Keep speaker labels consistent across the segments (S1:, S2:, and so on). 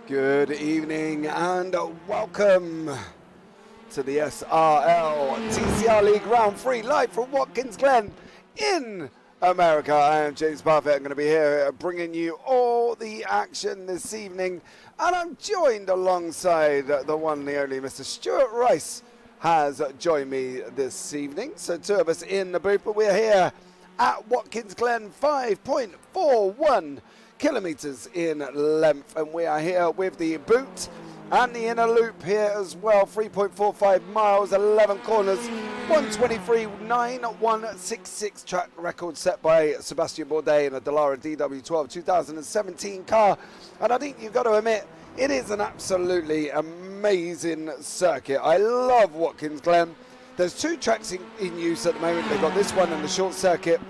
S1: Good evening and welcome to the SRL TCR League Round 3 live from Watkins Glen in America. I am James Parfitt. I'm going to be here bringing you all the action this evening, and I'm joined alongside the one and the only Mr. Stuart Rice has joined me this evening. So two of us in the booth, but we're here at Watkins Glen, 5.41 kilometers in length, and we are here with the boot and the inner loop here as well. 3.45 miles, 11 corners, 123.9166 track record set by Sebastian Bourdais in a Dallara DW12 2017 car. And I think you've got to admit, it is an absolutely amazing circuit. I love Watkins Glen. There's two tracks in use at the moment. They've got this one and the short circuit,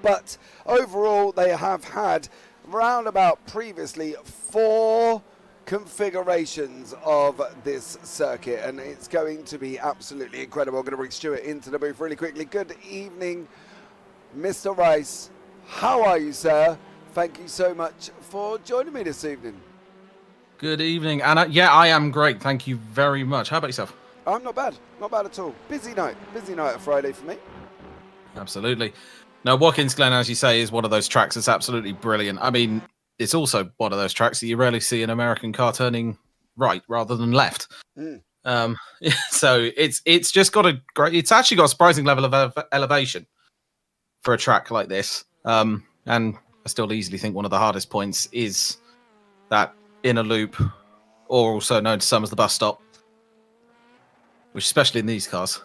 S1: but overall they have had round about previously 4 configurations of this circuit, and it's going to be absolutely incredible. I'm going to bring Stuart into the booth really quickly. Good evening, Mr. Rice. How are you, sir? Thank you so much for joining me this evening.
S2: Good evening, Anna. Yeah, I am great. Thank you very much. How about yourself?
S1: I'm not bad. Not bad at all. Busy night of Friday for me.
S2: Absolutely. No, Watkins Glen, as you say, is one of those tracks that's absolutely brilliant. I mean, it's also one of those tracks that you rarely see an American car turning right rather than left. So it's just got a great. It's actually got a surprising level of elevation for a track like this. And I still easily think one of the hardest points is that inner loop, or also known to some as the bus stop, which especially in these cars.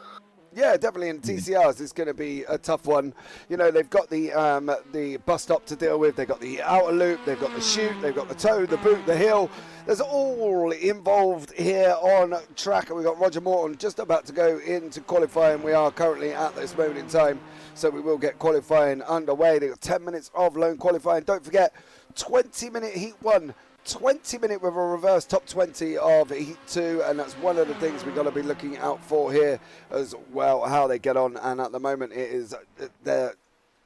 S1: Yeah, definitely in TCRs, it's going to be a tough one. You know, they've got the bus stop to deal with. They've got the outer loop. They've got the chute. They've got the toe, the boot, the hill. There's all involved here on track. And we've got Roger Morton just about to go into qualifying. We are currently at this moment in time, so we will get qualifying underway. They've got 10 minutes of lone qualifying. Don't forget, 20-minute heat 1. 20-minute with a reverse top 20 of heat 2, and that's one of the things we've got to be looking out for here as well, how they get on. And at the moment it is they're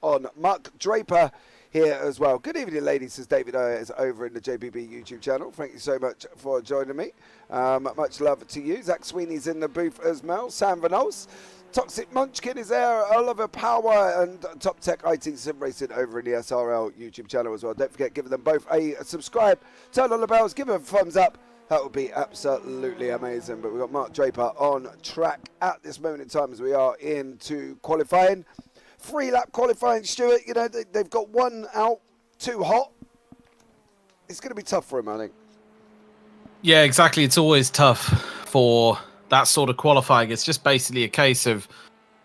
S1: on Mark Draper here as well. Good evening, ladies, says David is over in the JPB YouTube channel. Thank you so much for joining me. Much love to you. Zach Sweeney's in the booth as well. Sam Van Os. Toxic Munchkin is there, Oliver Power, and Top Tech IT Sim Racing over in the SRL YouTube channel as well. Don't forget, give them both a subscribe, turn on the bells, give them a thumbs up. That would be absolutely amazing. But we've got Mark Draper on track at this moment in time as we are into qualifying. 3-lap qualifying, Stuart. You know, they've got one out, too hot. It's going to be tough for him, I think.
S2: Yeah, exactly. It's always tough for that sort of qualifying. It's just basically a case of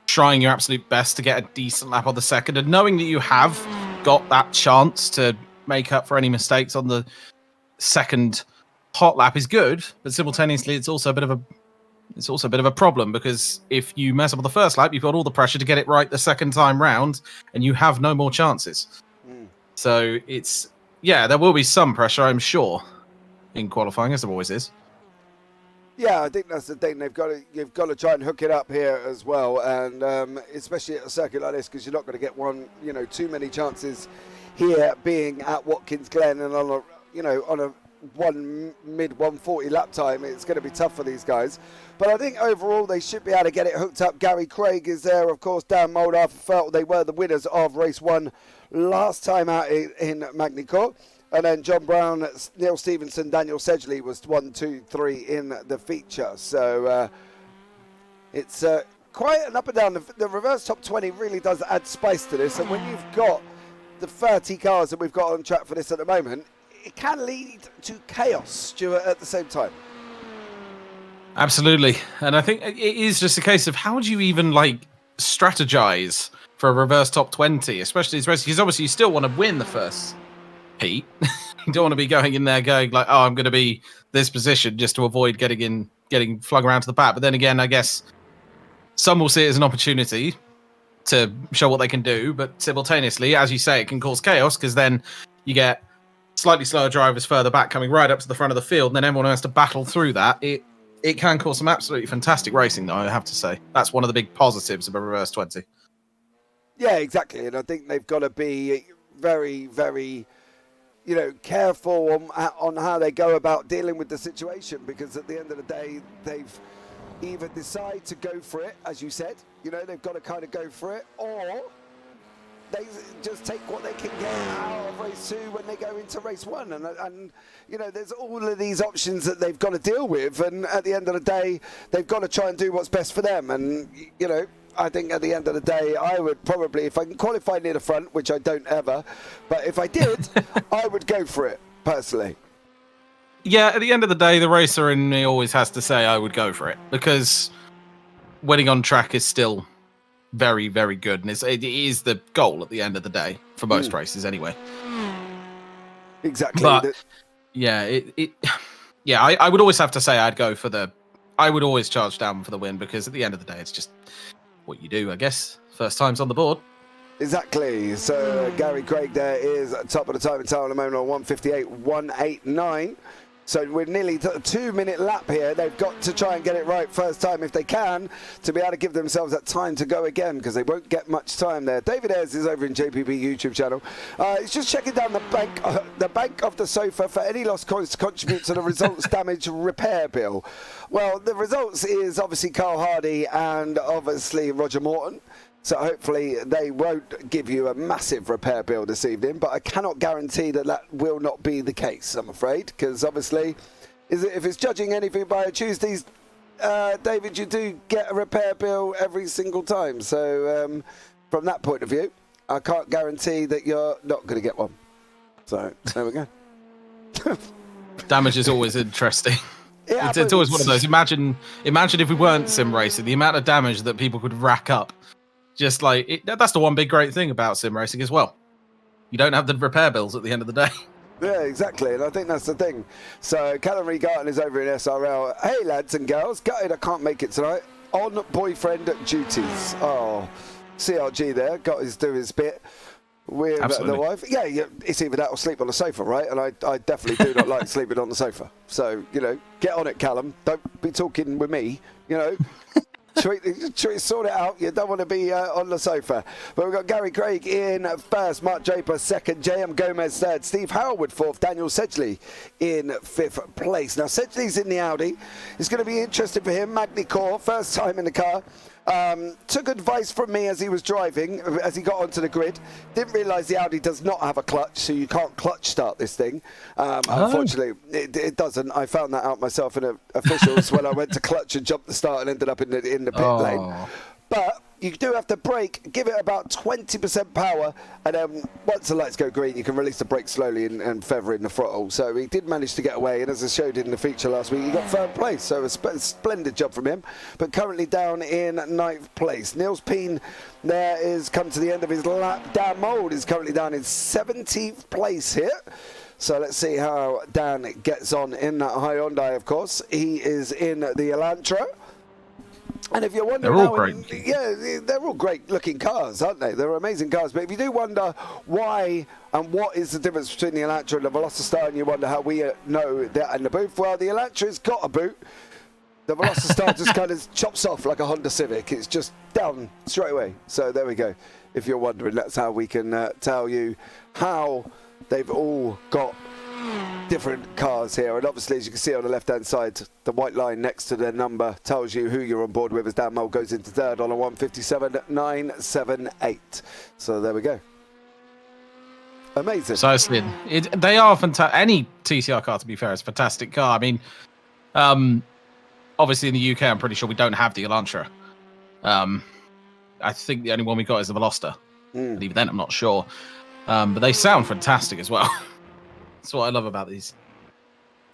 S2: trying your absolute best to get a decent lap on the second, and knowing that you have got that chance to make up for any mistakes on the second hot lap is good, but simultaneously it's also a bit of a problem, because if you mess up on the first lap, you've got all the pressure to get it right the second time round, and you have no more chances. So there will be some pressure, I'm sure, in qualifying, as there always is.
S1: Yeah, I think that's the thing. You've got to try and hook it up here as well, and especially at a circuit like this, because you're not going to get too many chances here, being at Watkins Glen and on a mid 140 lap time. It's going to be tough for these guys, but I think overall they should be able to get it hooked up. Gary Craig is there, of course. Dan Moldaff felt they were the winners of race 1 last time out in Magny-Cours. And then John Brown, Neil Stevenson, Daniel Sedgley was 1, 2, 3 in the feature. So it's quite an up and down. The reverse top 20 really does add spice to this. And when you've got the 30 cars that we've got on track for this at the moment, it can lead to chaos, Stuart, at the same time.
S2: Absolutely. And I think it is just a case of how do you even strategize for a reverse top 20, especially as because obviously you still want to win the first heat. You don't want to be going in there going like, oh, I'm going to be this position just to avoid getting flung around to the back. But then again, I guess some will see it as an opportunity to show what they can do, but simultaneously, as you say, it can cause chaos, because then you get slightly slower drivers further back coming right up to the front of the field, and then everyone has to battle through that. It can cause some absolutely fantastic racing, though, I have to say. That's one of the big positives of a reverse 20.
S1: Yeah, exactly. And I think they've got to be very, very careful on how they go about dealing with the situation, because at the end of the day, they've either decide to go for it, as you said, they've got to kind of go for it, or they just take what they can get out of race 2 when they go into race 1. And there's all of these options that they've got to deal with. And at the end of the day, they've got to try and do what's best for them. And, I think at the end of the day, I would probably, if I can qualify near the front, which I don't ever, but if I did, I would go for it, personally.
S2: Yeah, at the end of the day, the racer in me always has to say I would go for it, because winning on track is still very, very good, and it is the goal at the end of the day for most races, anyway.
S1: Exactly.
S2: But I would always have to say I would always charge down for the win, because at the end of the day, it's just what you do, I guess. First time's on the board.
S1: Exactly. So Gary Craig there is at top of the time in town at the moment on 1:58.189. So we're nearly to a 2-minute lap here. They've got to try and get it right first time if they can, to be able to give themselves that time to go again, because they won't get much time there. David Ayres is over in JPB YouTube channel. He's just checking down the bank of the sofa for any lost coins to contribute to the results damage repair bill. Well, the results is obviously Carl Hardy and obviously Roger Morton. So hopefully they won't give you a massive repair bill this evening, but I cannot guarantee that will not be the case, I'm afraid, because obviously, if it's judging anything by Tuesdays, David, you do get a repair bill every single time. So from that point of view, I can't guarantee that you're not going to get one. So there we go.
S2: Damage is always interesting.
S1: It's
S2: always one of those. Imagine if we weren't sim racing, the amount of damage that people could rack up. Just like that's the one big great thing about sim racing as well. You don't have the repair bills at the end of the day.
S1: Yeah, exactly, and I think that's the thing. So Callum Regarton is over in SRL. Hey lads and girls, gutted I can't make it tonight. On boyfriend duties. Oh, CRG there, got his do his bit with the wife. Yeah, it's either that or sleep on the sofa, right? And I definitely do not like sleeping on the sofa. So get on it, Callum. Don't be talking with me. Sort it out. You don't want to be on the sofa. But we've got Gary Craig in first, Mark Draper second, JM Gomez third, Steve Howard fourth, Daniel Sedgley in fifth place. Now Sedgley's in the Audi. It's going to be interesting for him. Magny Core, first time in the car. Took advice from me as he was driving, as he got onto the grid. Didn't realise the Audi does not have a clutch, so you can't clutch start this thing. Unfortunately, it doesn't. I found that out myself in officials when I went to clutch and jumped the start and ended up in the pit lane. But you do have to brake, give it about 20% power, and then once the lights go green, you can release the brake slowly and feather in the throttle. So he did manage to get away, and as I showed in the feature last week, he got third place. So a splendid job from him, but currently down in ninth place. Niels Peen there is come to the end of his lap. Dan Mould is currently down in 17th place here. So let's see how Dan gets on in that Hyundai, of course. He is in the Elantra. And if you're wondering,
S2: they're all great.
S1: They're all great looking cars, aren't they? They're amazing cars. But if you do wonder why and what is the difference between the Elantra and the Velocity, and you wonder how we know that in the booth, well, the Elantra's got a boot. The Velocity just kind of chops off like a Honda Civic. It's just down straight away. So there we go. If you're wondering, that's how we can tell you how they've all got different cars here. And obviously, as you can see on the left-hand side, the white line next to their number tells you who you're on board with, as Dan Mould goes into third on a 1:57.978. So there we go. Amazing.
S2: So they are fantastic. Any TCR car, to be fair, is a fantastic car. I mean, obviously in the UK, I'm pretty sure we don't have the Elantra. I think the only one we got is the Veloster. And even then, I'm not sure. But they sound fantastic as well. That's what I love about these.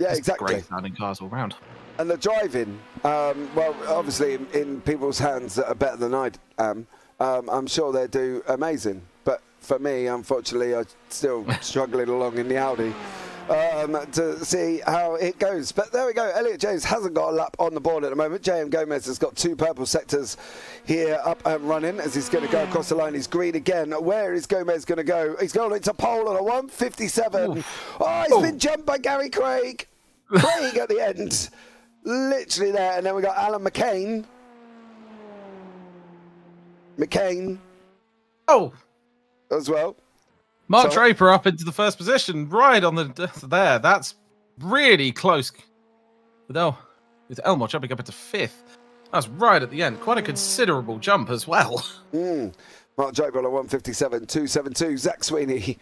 S1: Yeah, exactly.
S2: Great sounding cars all round.
S1: And the driving, well, obviously in people's hands that are better than I am, I'm sure they do amazing. But for me, unfortunately, I'm still struggling along in the Audi to see how it goes. But there we go. Elliot James hasn't got a lap on the board at the moment. JM Gomez has got 2 purple sectors here up and running as he's going to go across the line. He's green again. Where is Gomez going to go? He's going into pole on a 1:57. Oof. Oh, he's been jumped by Gary Craig. Craig at the end. Literally there. And then we got Alan McCain. Oh. As well.
S2: Mark Draper up into the first position, right on the there. That's really close. With Elmore jumping up into 5th. That's right at the end. Quite a considerable jump as well.
S1: Mark Draper on a 157.272. Zach Sweeney.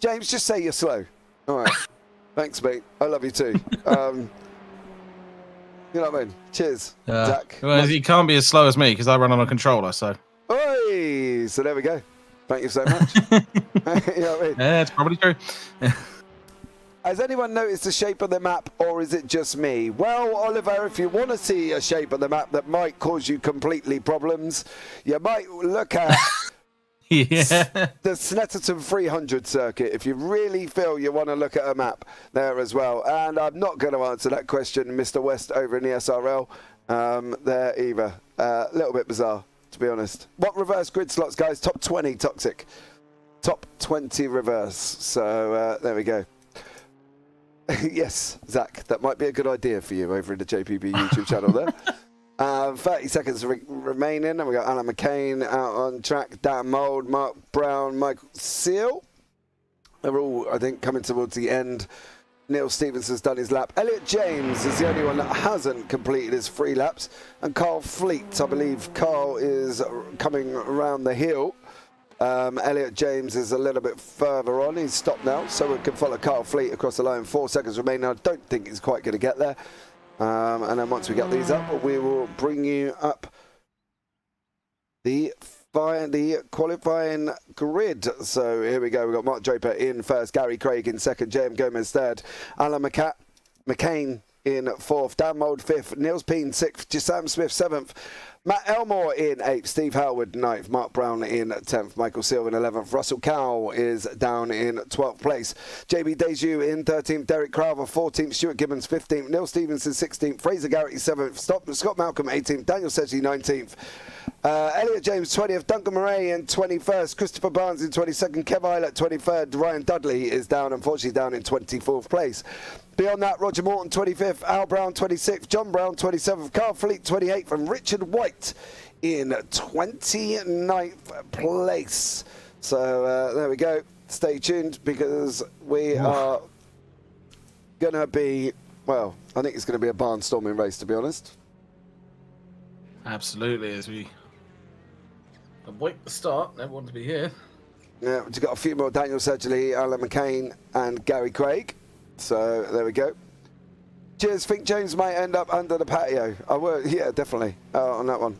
S1: James, just say you're slow. All right. Thanks, mate. I love you too. You know what I mean? Cheers, Zach.
S2: Well, he can't be as slow as me because I run on a controller, so.
S1: Oi! So there we go. Thank you so much. You know what I mean?
S2: Yeah, it's probably true.
S1: Has anyone noticed the shape of the map, or is it just me? Well, Oliver, if you want to see a shape of the map that might cause you completely problems, you might look at the Snetterton 300 circuit if you really feel you want to look at a map there as well. And I'm not going to answer that question, Mr. West, over in the SRL there either. A little bit bizarre, to be honest. What reverse grid slots, guys? Top 20 toxic. Top 20 reverse. So there we go. Yes, Zach, that might be a good idea for you over in the JPB YouTube channel there. 30 seconds remaining, and we got Alan McCain out on track, Dan Mould, Mark Brown, Michael Seal. They're all, I think, coming towards the end. Neil Stevenson's done his lap. Elliot James is the only one that hasn't completed his 3 laps. And Carl Fleet, I believe Carl is coming around the hill. Elliot James is a little bit further on. He's stopped now, so we can follow Carl Fleet across the line. 4 seconds remaining. I don't think he's quite going to get there. And then once we get these up, we will bring you up the qualifying grid. So here we go. We've got Mark Draper in first, Gary Craig in second, JM Gomez third, Alan McCain in 4th, Dan Mould 5th, Niels Peen 6th, Jasam Smith 7th, Matt Elmore in 8th, Steve Howard 9th, Mark Brown in 10th, Michael Seal in 11th, Russell Cowell is down in 12th place, JB Deju in 13th, Derek Crowther 14th, Stuart Gibbons 15th, Neil Stevenson 16th, Fraser Garrett 7th, Scott Malcolm 18th, Daniel Sedgley 19th, Elliot James 20th, Duncan Murray in 21st, Christopher Barnes in 22nd, Kev Eilert 23rd, Ryan Dudley is down, unfortunately down in 24th place. Beyond that, Roger Morton 25th, Al Brown 26th, John Brown 27th, Carl Fleet 28th, and Richard White in 29th place. So there we go. Stay tuned because we are going to be, well, I think it's going to be a barnstorming race, to be honest.
S2: Absolutely, as we await the start, everyone to be here.
S1: Yeah, we've got a few more: Daniel Sedgley, Alan McCain, and Gary Craig. So there we go. Cheers. Think James might end up under the patio. I will, yeah, definitely on that one.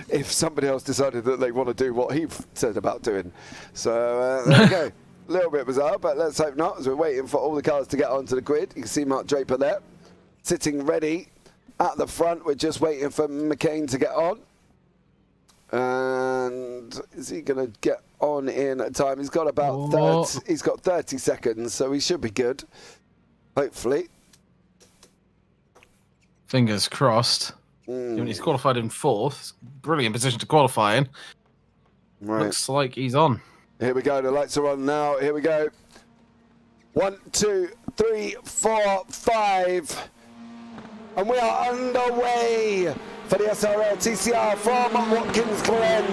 S1: if somebody else decided that they want to do what he said about doing. So there we go. A little bit bizarre, but let's hope not. As we're waiting for all the cars to get onto the grid, you can see Mark Draper there, sitting ready at the front. We're just waiting for McCain to get on. And is he going to get on in time? He's got about 30, he's got 30 seconds, so he should be good. Hopefully.
S2: Fingers crossed. He's qualified in 4th. Brilliant position to qualify in. Right. Looks like he's on.
S1: Here we go. The lights are on now. Here we go. 1, 2, 3, 4, 5. And we are underway for the SRL TCR from Watkins Glen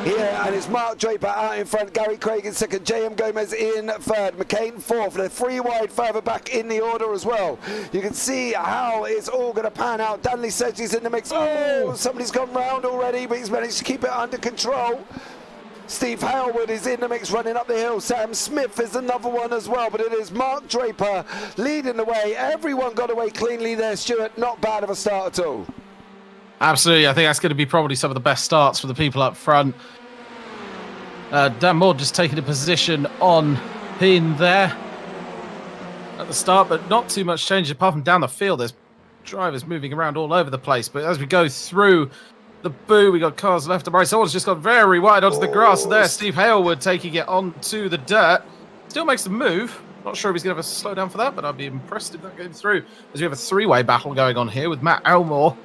S1: here, and it's Mark Draper out in front, Gary Craig in second, JM Gomez in third, McCain 4th, they're 3 wide further back in the order as well. You can see how it's all going to pan out. Danley Sedgley's in the mix. Oh, somebody's gone round already, but he's managed to keep it under control. Steve Howard is in the mix running up the hill. Sam Smith is another one as well, but it is Mark Draper leading the way. Everyone got away cleanly there, Stuart. Not bad of a start at all.
S2: Absolutely. I think that's going to be probably some of the best starts for the people up front. Dan Moore just taking a position on pin there at the start, but not too much change apart from down the field. There's drivers moving around all over the place, but as we go through the boo, we got cars left and right. Someone's just got very wide onto the grass there. Steve Hailwood taking it onto the dirt. Still makes the move. Not sure if he's going to have a slow down for that, but I'd be impressed if that goes through. As we have a 3-way battle going on here with Matt Elmore.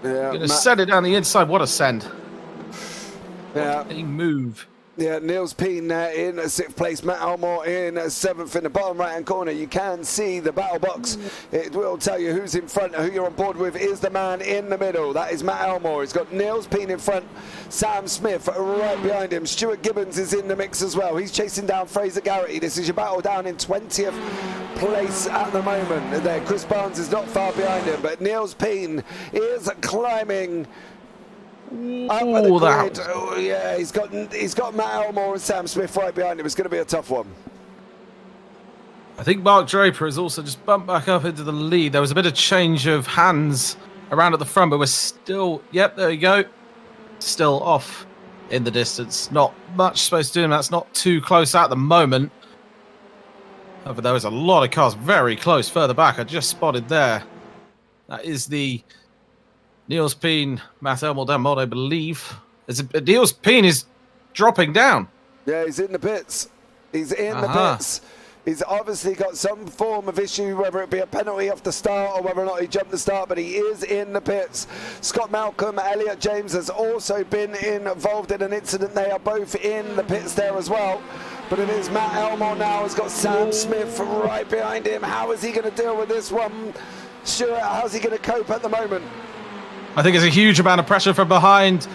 S1: Yeah,
S2: going to send it down the inside. What a send.
S1: Yeah.
S2: What a move.
S1: Yeah, Niels Peen in 6th place, Matt Elmore in 7th. In the bottom right-hand corner, you can see the battle box. It will tell you who's in front, who you're on board with is the man in the middle. That is Matt Elmore. He's got Niels Peen in front, Sam Smith right behind him. Stuart Gibbons is in the mix as well. He's chasing down Fraser Garrity. This is your battle down in 20th place at the moment. There, Chris Barnes is not far behind him, but Niels Peen is climbing up the grid. Oh, yeah, he's got Matt Elmore and Sam Smith right behind him. It's going to be a tough one.
S2: I think Mark Draper has also just bumped back up into the lead. There was a bit of change of hands around at the front, but we're still, yep, there we go. Still off in the distance. Not much supposed to do, and that's not too close at the moment. However, there was a lot of cars very close further back. I just spotted there. That is the Niels Peen, Matt Elmore down mod, I believe. Niels Peen is dropping down.
S1: Yeah, he's in the pits. He's in the pits. He's obviously got some form of issue, whether it be a penalty off the start or whether or not he jumped the start, but he is in the pits. Scott Malcolm, Elliot James has also been involved in an incident. They are both in the pits there as well. But it is Matt Elmore now. Has got Sam Smith right behind him. How is he going to deal with this one? Stuart, how's he going to cope at the moment?
S2: I think it's a huge amount of pressure from behind,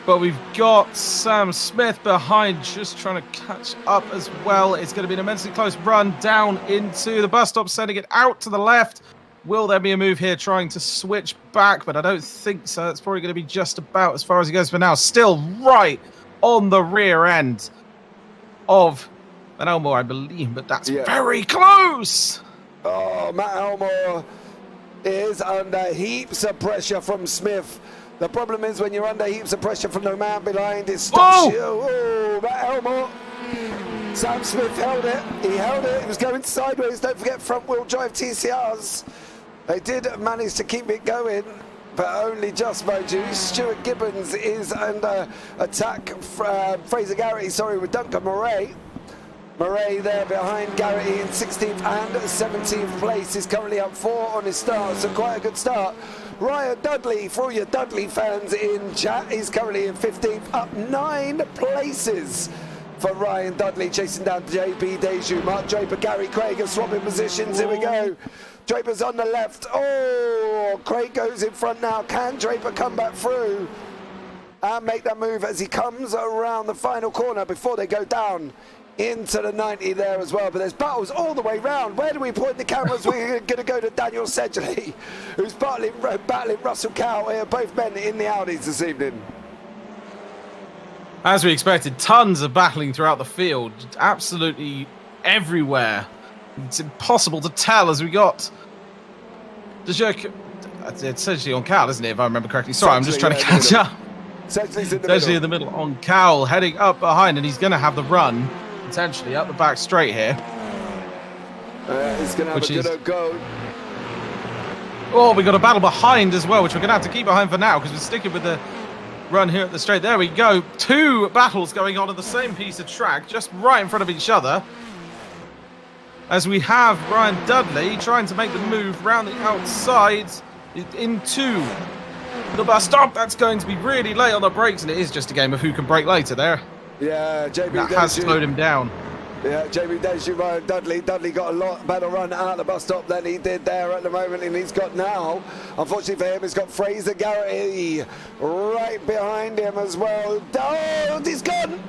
S2: but we've got Sam Smith behind just trying to catch up as well. It's going to be an immensely close run down into the bus stop, sending it out to the left. Will there be a move here trying to switch back? But I don't think so. It's probably going to be just about as far as he goes for now. Still right on the rear end of Matt Elmore, I believe, but that's very close.
S1: Oh, Matt Elmore is under heaps of pressure from Smith. The problem is when you're under heaps of pressure from the man behind, it stops you. Oh, Matt Elmore. Sam Smith held it. He held it. It was going sideways. Don't forget front-wheel drive TCRs. They did manage to keep it going, but only just, mind you. Stuart Gibbons is under attack. Fraser Garrity, sorry, with Duncan Murray. Murray there behind Garrity in 16th and 17th place. He's currently up 4 on his start, so quite a good start. Ryan Dudley, for all your Dudley fans in chat, he's currently in 15th, up 9 places for Ryan Dudley, chasing down JB Deju. Mark Draper, Gary Craig are swapping positions. Here we go. Draper's on the left. Oh, Craig goes in front now. Can Draper come back through and make that move as he comes around the final corner before they go down into the 90 there as well? But there's battles all the way round. Where do we point the cameras? We're going to go to Daniel Sedgley, who's battling Russell Cow here, both men in the Audis this evening.
S2: As we expected, tons of battling throughout the field, absolutely everywhere. It's impossible to tell as we got the jerk. It's essentially on Cal, isn't it, if I remember correctly? Sorry, I'm just trying to catch up.
S1: Sedgley's
S2: in the middle on Cowell, heading up behind, and he's going to have the run potentially up the back straight here.
S1: He's going to have a good go.
S2: Oh, we got a battle behind as well, which we're going to have to keep behind for now because we're sticking with the run here at the straight. There we go. 2 battles going on the same piece of track, just right in front of each other. As we have Ryan Dudley trying to make the move round the outside into the bus stop. That's going to be really late on the brakes, and it is just a game of who can brake later there.
S1: Yeah,
S2: that has slowed him down.
S1: Yeah, JB Deju, Ryan Dudley. Dudley got a lot better run out of the bus stop than he did there at the moment, and he's got now, unfortunately for him, he's got Fraser Garrity right behind him as well. Oh, he's gone!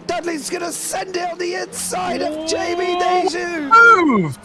S1: Dudley's going to send it on the inside of JB Deju.
S2: Move!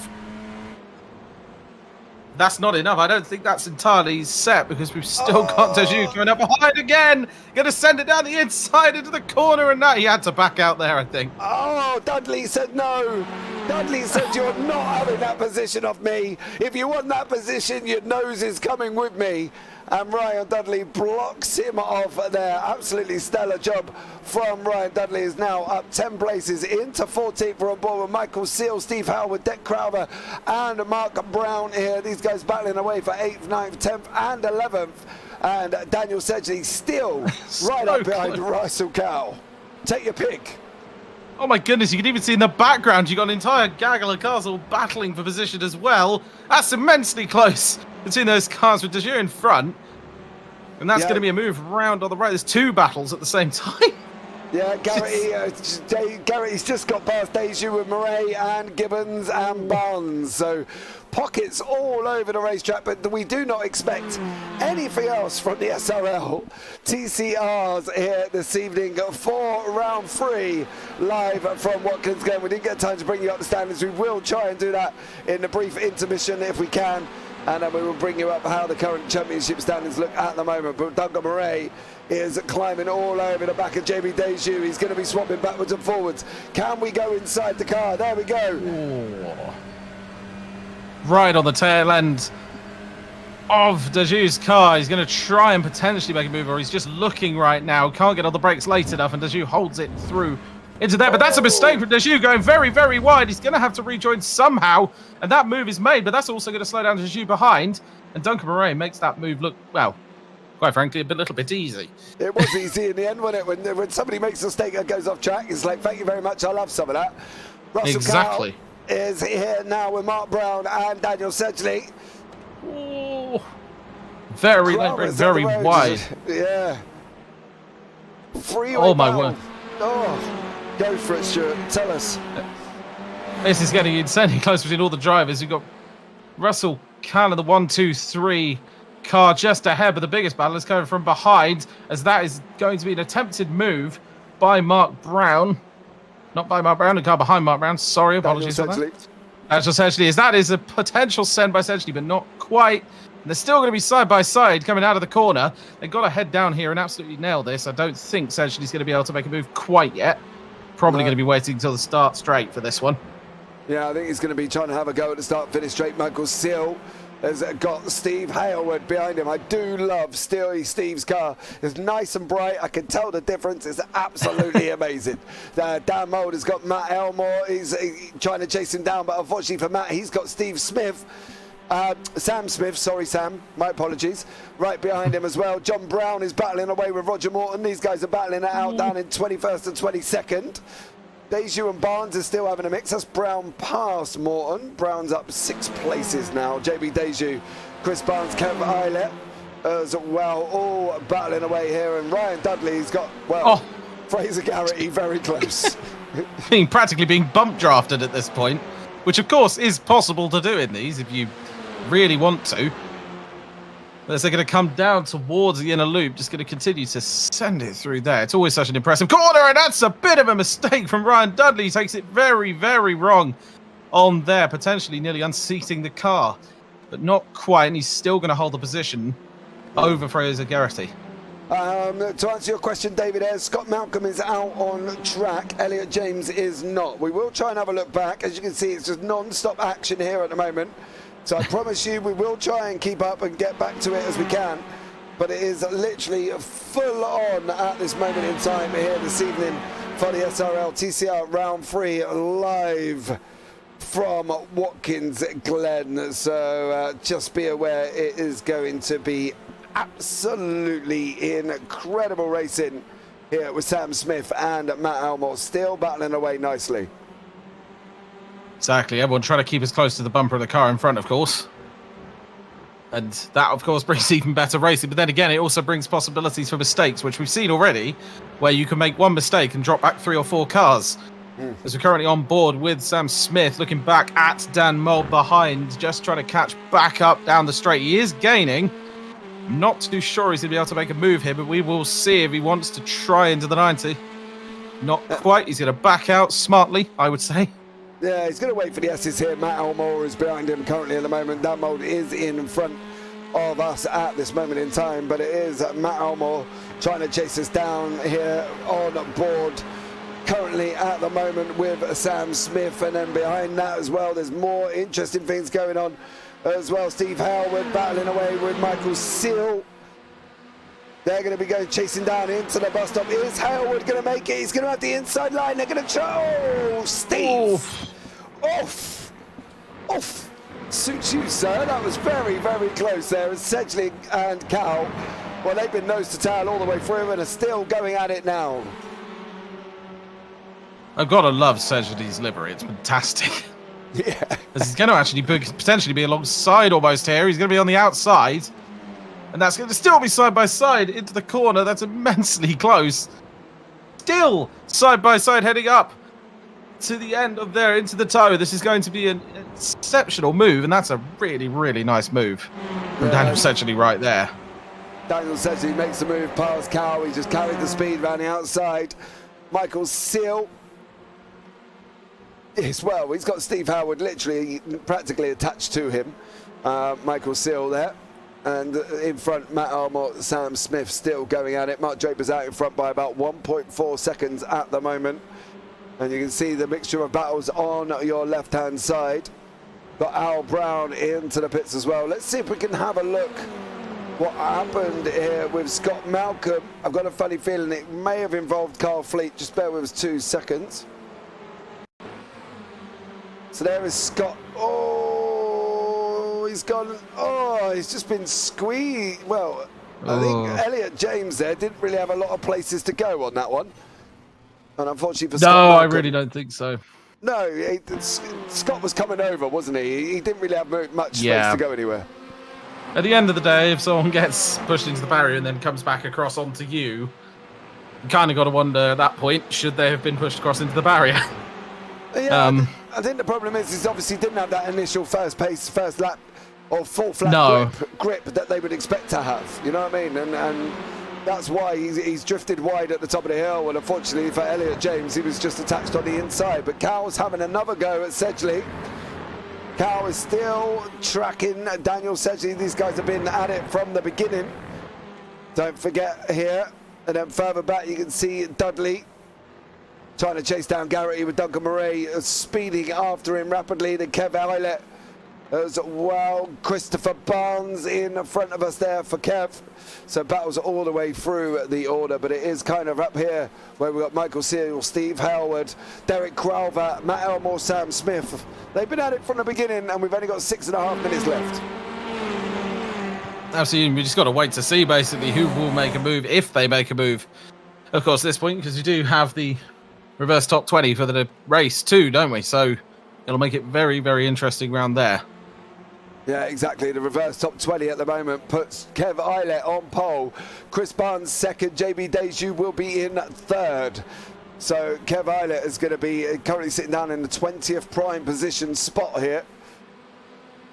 S2: That's not enough. I don't think that's entirely set because we've still got Deju coming up behind again. Going to send it down the inside into the corner, and now he had to back out there, I think.
S1: Oh, Dudley said no. Dudley said you're not having that position off me. If you want that position, your nose is coming with me. And Ryan Dudley blocks him off there. Absolutely stellar job from Ryan Dudley. Is now up 10 places into 14th. We're on board with Michael Seal, Steve Howard, Dick Crowther and Mark Brown here. These guys battling away for 8th, 9th, 10th and 11th. And Daniel Sedgley still right up behind Russell Cow. Take your pick.
S2: Oh my goodness, you can even see in the background, you've got an entire gaggle of cars all battling for position as well. That's immensely close between those cars with Deju in front. And that's going to be a move round on the right. There's 2 battles at the same time.
S1: Yeah, Garrity's just got past Deju with Murray and Gibbons and Barnes. So pockets all over the racetrack, but we do not expect anything else from the SRL TCRs here this evening for round 3 live from Watkins Glen. We didn't get time to bring you up the standings. We will try and do that in the brief intermission if we can, and then we will bring you up how the current championship standings look at the moment. But Duncan Murray is climbing all over the back of JB Deju. He's going to be swapping backwards and forwards. Can we go inside the car? There we go.
S2: Ooh. Right on the tail end of Deju's car. He's going to try and potentially make a move, or he's just looking right now. Can't get on the brakes late enough, and Deju holds it through into there. But that's a mistake from Deju, going very, very wide. He's going to have to rejoin somehow, and that move is made, but that's also going to slow down Deju behind. And Duncan Murray makes that move look, well, quite frankly, a little bit easy. It
S1: was easy in the end, wasn't it? When somebody makes a mistake and goes off track, it's like, thank you very much, I love some of that. Russell
S2: exactly.
S1: Cowell is here now with Mark Brown and Daniel Sedgley.
S2: Oh, very wide.
S1: Yeah. Freeway
S2: oh, my word.
S1: Oh, go for it, Stuart. Tell us.
S2: This is getting insanely close between all the drivers. You've got Russell Cowell in the 1, 2, 3 car just ahead, but the biggest battle is coming from behind, as that is going to be an attempted move by Mark Brown. Not by Mark Brown, the car behind Mark Brown. Sorry, apologies for that. Daniel Sedgley, that is a potential send by Sedgley, but not quite. And they're still going to be side by side coming out of the corner. They've got to head down here and absolutely nail this. I don't think Sedgley's going to be able to make a move quite yet. Probably going to be waiting until the start straight for this one.
S1: Yeah, I think he's going to be trying to have a go at the start finish straight. Michael Seal has got Steve Hailwood behind him. I do love Steve's car. It's nice and bright. I can tell the difference. It's absolutely amazing. Dan Mould has got Matt Elmore. He's trying to chase him down, but unfortunately for Matt, he's got Steve Smith. Sam Smith, sorry Sam, my apologies, right behind him as well. John Brown is battling away with Roger Morton. These guys are battling it out down in 21st and 22nd. Deju and Barnes are still having a mix. That's Brown past Morton. Brown's up 6 places now. JB Deju, Chris Barnes, Kev Eilert as well, all battling away here. And Ryan Dudley's got, well, Fraser Garrity very close.
S2: Practically being bump drafted at this point, which of course is possible to do in these if you really want to. As they're going to come down towards the inner loop, just going to continue to send it through there. It's always such an impressive corner, and that's a bit of a mistake from Ryan Dudley. He takes it very, very wrong on there, potentially nearly unseating the car, but not quite, and he's still going to hold the position over Fraser Garrity.
S1: To answer your question, David Ayres, Scott Malcolm is out on track. Elliot James is not. We will try and have a look back. As you can see, it's just non-stop action here at the moment. So I promise you we will try and keep up and get back to it as we can. But it is literally full on at this moment in time here this evening for the SRL TCR round 3 live from Watkins Glen. So just be aware it is going to be absolutely incredible racing here with Sam Smith and Matt Elmore still battling away nicely.
S2: Exactly, everyone trying to keep as close to the bumper of the car in front, of course. And that, of course, brings even better racing. But then again, it also brings possibilities for mistakes, which we've seen already, where you can make one mistake and drop back 3 or 4 cars. As we're currently on board with Sam Smith, looking back at Dan Mould behind, just trying to catch back up down the straight. He is gaining. Not too sure he's going to be able to make a move here, but we will see if he wants to try into the 90. Not quite. He's going to back out smartly, I would say.
S1: Yeah, he's going to wait for the S's here. Matt Elmore is behind him currently at the moment. Dan Mould is in front of us at this moment in time, but it is Matt Elmore trying to chase us down here on board currently at the moment with Sam Smith. And then behind that as well, there's more interesting things going on as well. Steve Hailwood battling away with Michael Seal. They're going to be chasing down into the bus stop. Is Hailwood going to make it? He's going to have the inside line. They're going to try. Oh, Steve. Off. Suits you, sir. That was very, very close there. As Sedgley and Cowell, well, they've been nose to tail all the way through and are still going at it now.
S2: I've got to love Sedgley's livery. It's fantastic.
S1: Yeah.
S2: He's going to actually potentially be alongside almost here. He's going to be on the outside. And that's going to still be side by side into the corner. That's immensely close. still side by side heading up to the end of there into the toe. This is going to be an exceptional move, and that's a really, really nice move from Daniel Sedgley right there.
S1: Daniel Sedgley makes the move past Cow. He just carried the speed around the outside. Michael Seal as well. He's got Steve Howard literally practically attached to him. Michael Seal there. And in front, Matt Armour, Sam Smith still going at it. Mark Draper's out in front by about 1.4 seconds at the moment. And you can see the mixture of battles on your left-hand side. Got Al Brown into the pits as well. Let's see if we can have a look what happened here with Scott Malcolm. I've got a funny feeling it may have involved Carl Fleet. Just bear with us 2 seconds. So there is Scott. Oh, he's gone. Oh, he's just been squeezed. Well, I think Elliot James there didn't really have a lot of places to go on that one. And unfortunately for Scott Malcolm,
S2: I really don't think so.
S1: No, Scott was coming over, wasn't he? He didn't really have much space to go anywhere.
S2: At the end of the day, if someone gets pushed into the barrier and then comes back across onto you, you kind of got to wonder at that point, should they have been pushed across into the barrier?
S1: Yeah, I think the problem is obviously didn't have that initial first lap or full flat grip that they would expect to have. You know what I mean? And that's why he's drifted wide at the top of the hill. And unfortunately for Elliot James, he was just attached on the inside. But Cow's having another go at Sedgley. Cow is still tracking Daniel Sedgley. These guys have been at it from the beginning. Don't forget here. And then further back, you can see Dudley trying to chase down Garrity with Duncan Murray speeding after him rapidly. Then Kev Eilert as well. Christopher Barnes in front of us there for Kev. So battles all the way through the order, but it is kind of up here where we've got Michael Seal, Steve Howard, Derek Crowther, Matt Elmore, Sam Smith. They've been at it from the beginning, and we've only got 6.5 minutes left.
S2: Absolutely, we just got to wait to see basically who will make a move, if they make a move. Of course, at this point, because we do have the reverse top 20 for the race too, don't we? So it'll make it very, very interesting round there.
S1: Yeah, exactly. The reverse top 20 at the moment puts Kev Eilert on pole. Chris Barnes second. JB Deju will be in third. So Kev Eilert is going to be currently sitting down in the 20th prime position spot here.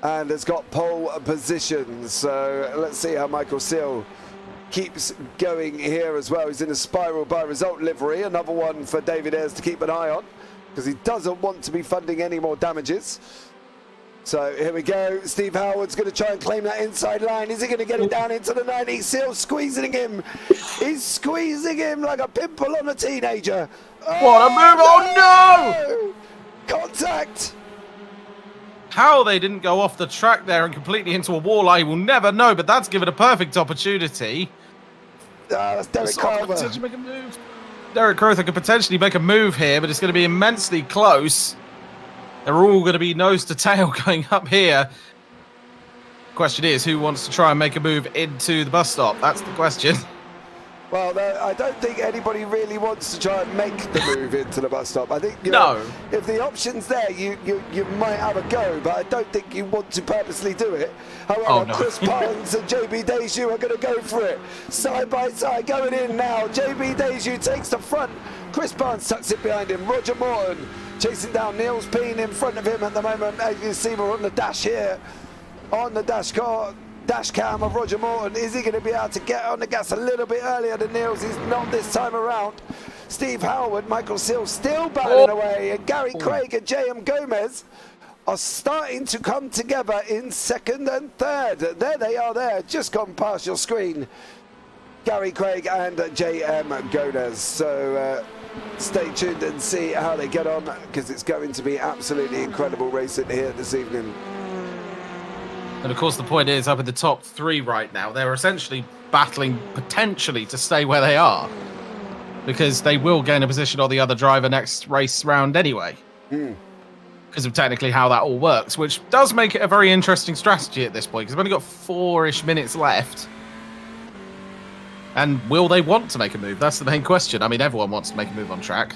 S1: And has got pole position. So let's see how Michael Seal keeps going here as well. He's in a spiral by result livery. Another one for David Ayres to keep an eye on, because he doesn't want to be funding any more damages. So here we go. Steve Howard's going to try and claim that inside line. Is he going to get it down into the 90? Seal squeezing him. He's squeezing him like a pimple on a teenager.
S2: What a move! Oh
S1: no! Contact!
S2: How they didn't go off the track there and completely into a wall, I will never know, but that's given a perfect opportunity.
S1: That's Derek Crowther.
S2: Derek Crowther could potentially make a move here, but it's going to be immensely close. They're all going to be nose to tail going up here. Question is, who wants to try and make a move into the bus stop? That's the question.
S1: Well, I don't think anybody really wants to try and make the move into the bus stop. I think, if the option's there, you might have a go, but I don't think you want to purposely do it. However, Chris Barnes and JB Deju are going to go for it. Side by side, going in now. JB Deju takes the front. Chris Barnes tucks it behind him. Roger Morton chasing down Niels Peen in front of him at the moment. As you can see, we're on the dash here. On the dash cam of Roger Morton. Is he going to be able to get on the gas a little bit earlier than Niels? He's not this time around. Steve Howard, Michael Seal still battling away, and Gary Craig and JM Gomez are starting to come together in second and third. There they are there, just gone past your screen. Gary Craig and JM Gomez. So stay tuned and see how they get on, because it's going to be absolutely incredible racing here this evening.
S2: And of course, the point is, up in the top three right now, they're essentially battling potentially to stay where they are, because they will gain a position on the other driver next race round anyway, because of technically how that all works, which does make it a very interesting strategy at this point, because we've only got 4-ish minutes left. And will they want to make a move? That's the main question. I mean, everyone wants to make a move on track.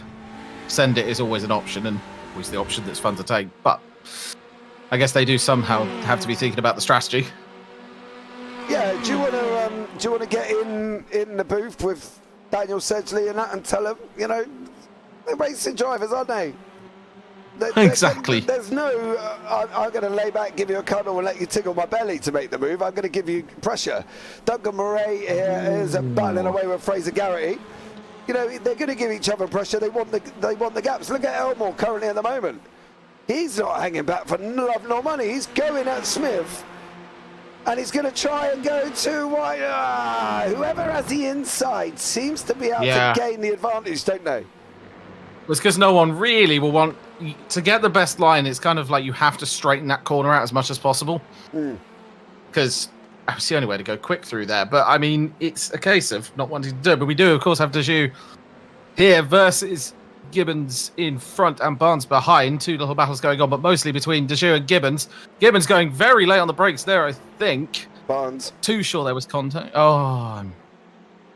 S2: Send it is always an option, and always the option that's fun to take, but I guess they do somehow have to be thinking about the strategy. Yeah,
S1: do you want to get in the booth with Daniel Sedgley and that and tell them, you know, they're racing drivers, aren't they?
S2: Exactly.
S1: There's no, I'm going to lay back, give you a cuddle and let you tickle my belly to make the move. I'm going to give you pressure. Duncan Murray here is battling away with Fraser Garrity. You know, they're going to give each other pressure. They want the gaps. Look at Elmore currently at the moment. He's not hanging back for love nor money. He's going at Smith. And he's going to try and go too wide. Whoever has the inside seems to be able to gain the advantage, don't they?
S2: It's because no one really will want to get the best line. It's kind of like you have to straighten that corner out as much as possible, because it's the only way to go quick through there. But I mean, it's a case of not wanting to do it. But we do, of course, have Dejoux here versus Gibbons in front and Barnes behind. Two little battles going on, but mostly between Dejoux and Gibbons. Gibbons going very late on the brakes there, I think.
S1: Barnes.
S2: Too sure there was contact. Oh,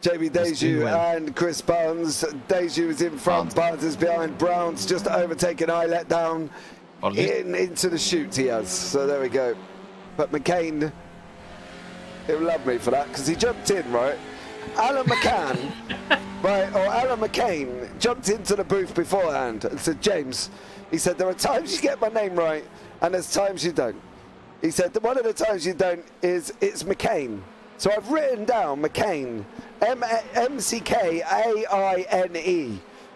S1: JB Dejoux and Chris Barnes. Dejoux is in front, Barnes is behind. Brown's just overtaken Eyelet down into the chute he has. So there we go. But McCain, he'll love me for that because he jumped in, right? Alan McCann, right, or Alan McCain jumped into the booth beforehand and said, James, he said, there are times you get my name right and there's times you don't. He said that one of the times you don't is it's McCain. So I've written down McCain, M-C-K-A-I-N-E,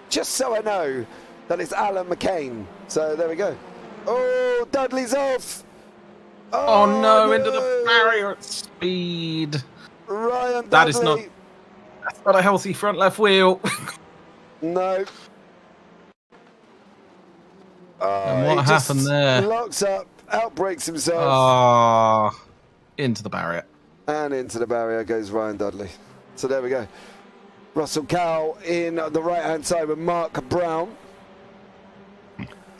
S1: just so I know that it's Alan McCain. So there we go. Oh, Dudley's off.
S2: Oh no, into the barrier at speed.
S1: Ryan Dudley.
S2: That's not a healthy front left wheel.
S1: No.
S2: And what happened there?
S1: Locks up, outbreaks himself.
S2: Oh, into the barrier.
S1: And into the barrier goes Ryan Dudley. So there we go. Russell Cowell in the right-hand side with Mark Brown.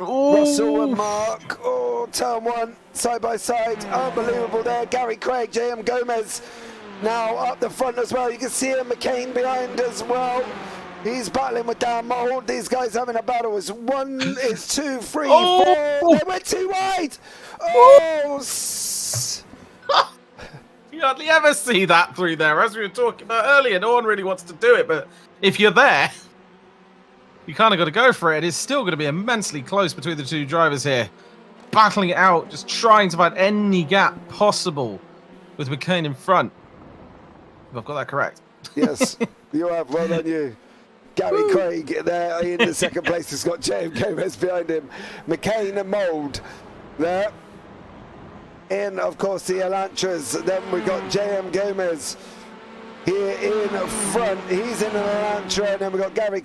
S2: Ooh.
S1: Russell and Mark. Oh, turn one, side by side. Unbelievable there. Gary Craig, JM Gomez now up the front as well. You can see him, McCain behind as well. He's battling with Dan Mould. These guys having a battle. It's one, it's two, three, four. They went too wide. Oh,
S2: You hardly ever see that through there. As we were talking about earlier, no one really wants to do it, but if you're there, you kind of got to go for it. It's still going to be immensely close between the two drivers here. Battling it out, just trying to find any gap possible with McCain in front. If I've got that correct.
S1: Yes, you have. Well done, you. Gary Craig there in the second place has got JM Gomez behind him. McCain and Mould there. In, of course, the Elantras. Then we've got JM Gomez here in front. He's in an Elantra. And then we've got Gary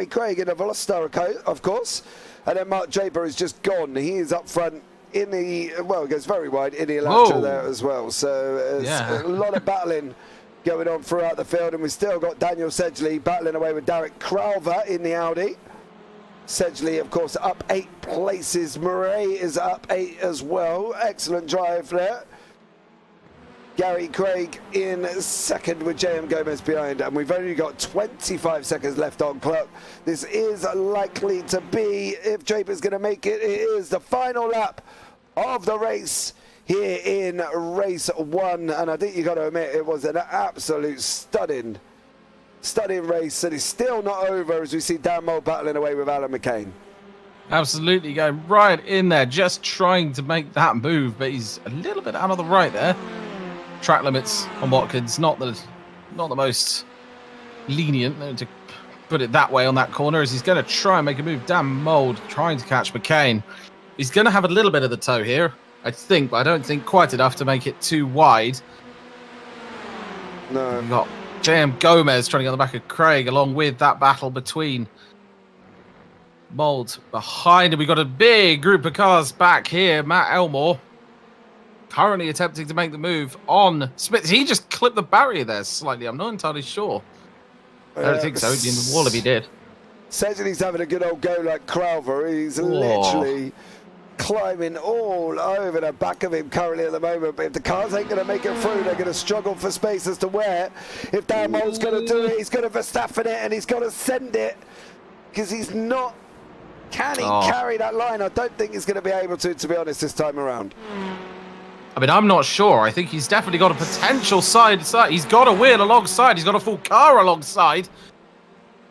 S1: Craig in a Velocitaro, of course. And then Mark Draper is just gone. He is up front in the, well, it goes very wide in the Elantra there as well. So a lot of battling going on throughout the field. And we've still got Daniel Sedgley battling away with Derek Crowther in the Audi. Sedgley, of course, up 8 places. Murray is up 8 as well. Excellent drive there. Gary Craig in second with JM Gomez behind. And we've only got 25 seconds left on clock. This is likely to be, if Draper's going to make it, it is the final lap of the race here in race 1. And I think you got to admit, it was an absolute stunning race, and it's still not over as we see Dan Mould battling away with Alan McCain.
S2: Absolutely, going right in there, just trying to make that move, but he's a little bit out of the right there. Track limits on Watkins, not the most lenient, to put it that way, on that corner, as he's going to try and make a move. Dan Mould trying to catch McCain. He's going to have a little bit of the toe here, I think, but I don't think quite enough to make it too wide.
S1: No.
S2: We've got JM Gomez trying to get on the back of Craig, along with that battle between Mould behind him. We've got a big group of cars back here. Matt Elmore currently attempting to make the move on Smith. He just clipped the barrier there slightly. I'm not entirely sure. I don't think so. He'd be in the wall if he did.
S1: Sedgley's having a good old go like Crowther. He's literally climbing all over the back of him currently at the moment, but if the cars ain't going to make it through, they're going to struggle for space as to where. If Dan Mould's going to do it, he's going to Verstappen it, and he's got to send it, because he's not, can he carry that line? I don't think he's going to be able to be honest, this time around.
S2: I mean, I'm not sure. I think he's definitely got a potential side. He's got a wheel alongside. He's got a full car alongside.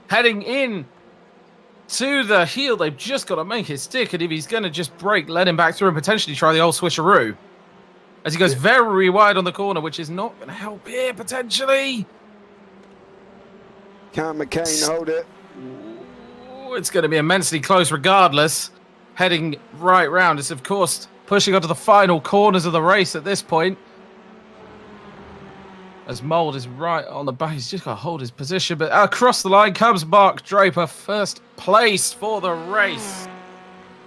S2: Heading in to the heel. They've just got to make it stick. And if he's going to just brake, let him back through and potentially try the old switcheroo. As he goes very wide on the corner, which is not going to help here, potentially.
S1: Can McCain hold it?
S2: Ooh, it's going to be immensely close regardless. Heading right round. It's, of course, pushing onto the final corners of the race at this point. As Mould is right on the back. He's just got to hold his position. But across the line comes Mark Draper, first place for the race.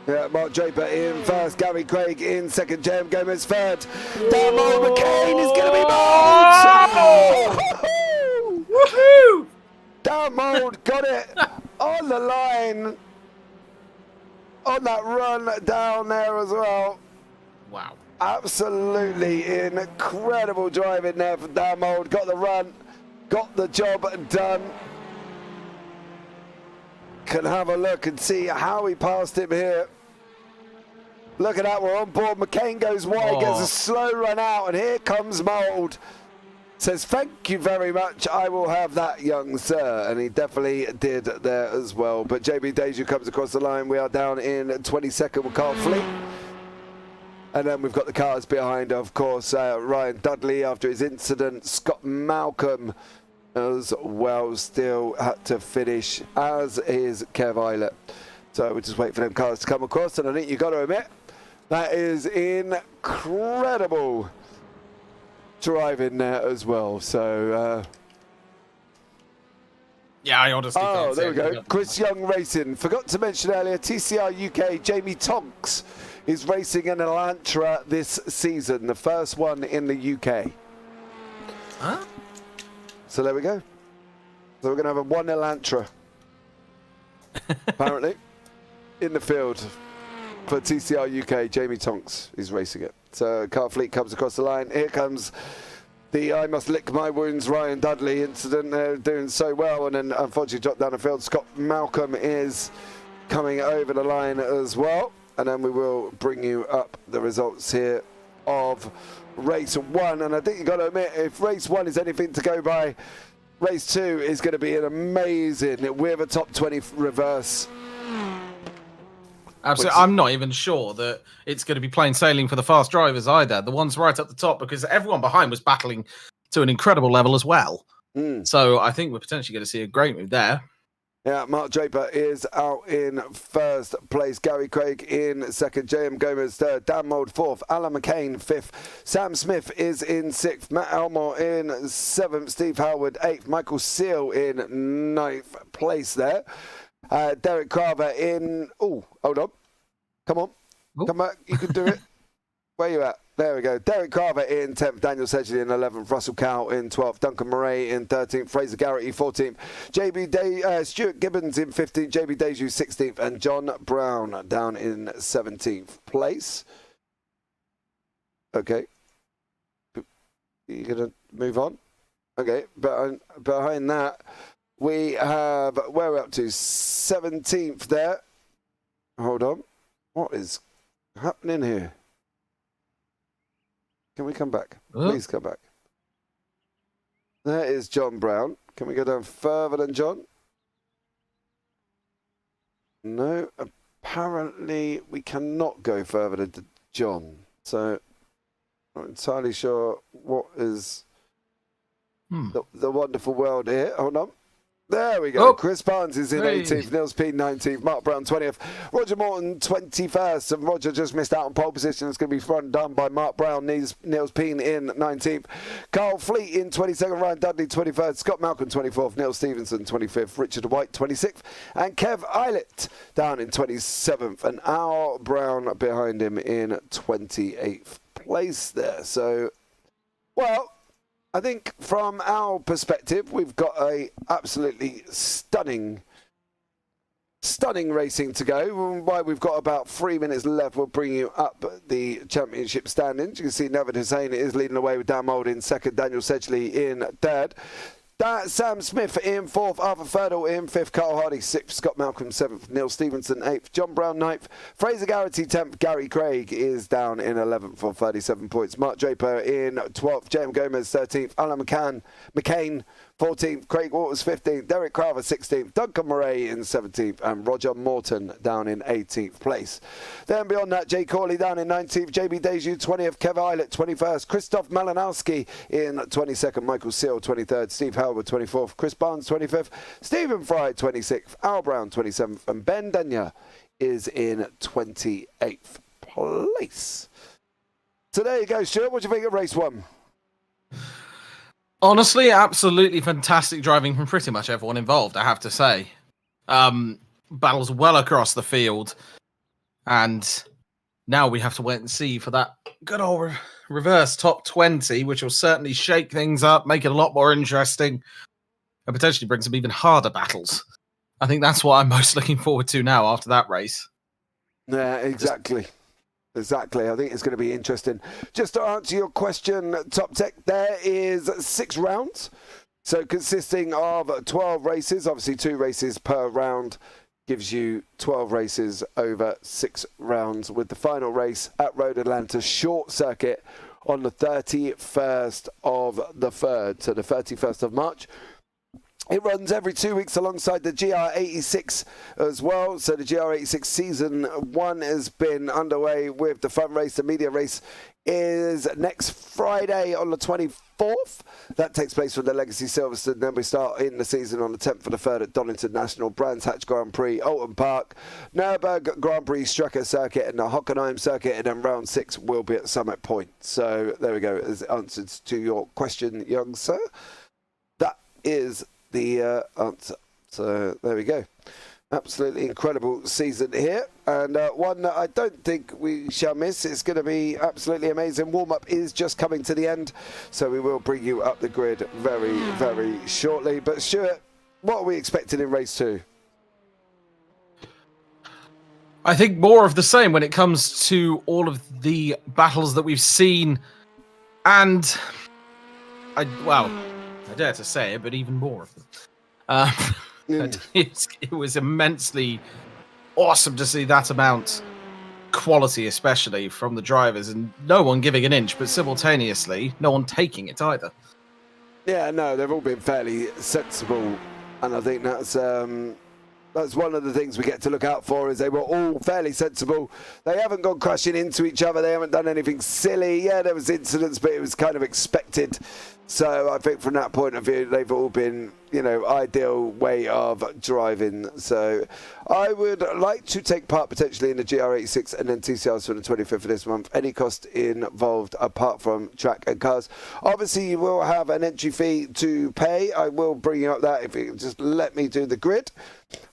S1: Yeah, Mark Draper in first, Gary Craig in second, JM Gomez third. Damo McCain is going to be Mould!
S2: Woohoo!
S1: Dan Mould got it on the line, on that run down there as well.
S2: Wow.
S1: Absolutely incredible driving there for Dan Mould. Got the run, got the job done. Can have a look and see how he passed him here. Look at that, we're on board. McCain goes wide, gets a slow run out, and here comes Mould. Says, thank you very much, I will have that, young sir. And he definitely did there as well. But JB Deju comes across the line. We are down in 22nd with Carl Fleet. And then we've got the cars behind, of course, Ryan Dudley after his incident. Scott Malcolm as well still had to finish, as is Kev Eilert. So we'll just wait for them cars to come across. And I think you've got to admit, that is incredible driving there as well. So,
S2: yeah, I honestly can't.
S1: Oh, there we go. Chris Young Racing. Forgot to mention earlier, TCR UK, Jamie Tonks is racing an Elantra this season, the first one in the UK.
S2: Huh?
S1: So there we go. So we're going to have a one Elantra, apparently, in the field for TCR UK. Jamie Tonks is racing it. So Car Fleet comes across the line. Here comes the I must lick my wounds Ryan Dudley incident. They're doing so well, and then unfortunately dropped down the field. Scott Malcolm is coming over the line as well. And then we will bring you up the results here of race 1. And I think you've got to admit, if race 1 is anything to go by, race 2 is going to be an amazing with a top 20 reverse.
S2: Absolutely. I'm not even sure that it's going to be plain sailing for the fast drivers either. The ones right up the top, because everyone behind was battling to an incredible level as well. So I think we're potentially going to see a great move there.
S1: Yeah, Mark Draper is out in first place. Gary Craig in second. JM Gomez third. Dan Mould fourth. Alan McCain fifth. Sam Smith is in sixth. Matt Elmore in seventh. Steve Howard eighth. Michael Seal in ninth place there. Derek Carver in... Oh, hold on. Come on. Ooh. Come back. You can do it. Where you at? There we go. Derek Carver in 10th, Daniel Sedgley in 11th, Russell Cowell in 12th, Duncan Murray in 13th, Fraser Garrity 14th, Stuart Gibbons in 15th, JB Deju 16th, and John Brown down in 17th place. Okay. You going to move on? Okay. Behind that, we have, where are we up to? 17th there. Hold on. What is happening here? Can we come back? Please come back. There is John Brown. Can we go down further than John? No, apparently we cannot go further than John. So I'm not entirely sure what is the wonderful world here. Hold on. There we go. Chris Barnes is in 18th, Nils Peen 19th, Mark Brown 20th, Roger Morton 21st, and Roger just missed out on pole position. It's going to be front done by Mark Brown, Nils Peen in 19th, Carl Fleet in 22nd, Ryan Dudley 23rd, Scott Malcolm 24th, Neil Stevenson 25th, Richard White 26th, and Kev Eilert down in 27th, and Al Brown behind him in 28th place there. So, well, I think from our perspective, we've got a absolutely stunning racing to go. Why we've got about 3 minutes left, we'll bring you up the championship standings. You can see Navid Hussain is leading the way with Dan Mould in second, Daniel Sedgley in third. Sam Smith in 4th, Arthur Ferdle in 5th, Carl Hardy 6th, Scott Malcolm 7th, Neil Stevenson 8th, John Brown 9th, Fraser Garrity 10th, Gary Craig is down in 11th for 37 points, Mark Draper in 12th, J.M. Gomez 13th, Alan McCain 14th, Craig Waters 15th, Derek Carver 16th, Duncan Murray in 17th, and Roger Morton down in 18th place. Then beyond that, Jay Corley down in 19th, JB Deju 20th, Kev Eilert 21st, Christoph Malinowski in 22nd, Michael Seal 23rd, Steve Howard 24th, Chris Barnes 25th, Stephen Fry 26th, Al Brown 27th, and Ben Denya is in 28th place. So there you go, Stuart. What do you think of race 1?
S2: Honestly, absolutely fantastic driving from pretty much everyone involved, I have to say. Battles well across the field. And now we have to wait and see for that good old reverse top 20, which will certainly shake things up, make it a lot more interesting, and potentially bring some even harder battles. I think that's what I'm most looking forward to now after that race.
S1: Yeah, exactly. Exactly. I think it's going to be interesting. Just to answer your question, Top Tech, there is 6 rounds. So consisting of 12 races, obviously 2 races per round gives you 12 races over 6 rounds, with the final race at Road Atlanta Short Circuit on the 31st of the 3rd, so the 31st of March. It runs every 2 weeks alongside the GR86 as well. So the GR86 season 1 has been underway with the fun race. The media race is next Friday on the 24th. That takes place with the Legacy Silverstone. Then we start in the season on the 10th for the 3rd at Donington National, Brands Hatch Grand Prix, Alton Park, Nürburgring Grand Prix, Strecker Circuit, and the Hockenheim Circuit. And then round 6 will be at Summit Point. So there we go. As answers to your question, young sir. That is the answer. So there we go. Absolutely incredible season here, and one that I don't think we shall miss. It's going to be absolutely amazing. Warm-up is just coming to the end, so we will bring you up the grid very, very shortly. But Stuart, what are we expecting in race 2?
S2: I think more of the same when it comes to all of the battles that we've seen, and I dare to say it, but even more of them. It was immensely awesome to see that amount quality, especially from the drivers, and no one giving an inch, but simultaneously no one taking it either.
S1: Yeah, no, they've all been fairly sensible, and I think that's one of the things we get to look out for, is they were all fairly sensible. They haven't gone crashing into each other. They haven't done anything silly. Yeah, there was incidents, but it was kind of expected. So I think from that point of view, they've all been, ideal way of driving. So I would like to take part potentially in the GR86 and then TCRs for the 25th of this month. Any cost involved apart from track and cars. Obviously, you will have an entry fee to pay. I will bring you up that if you just let me do the grid.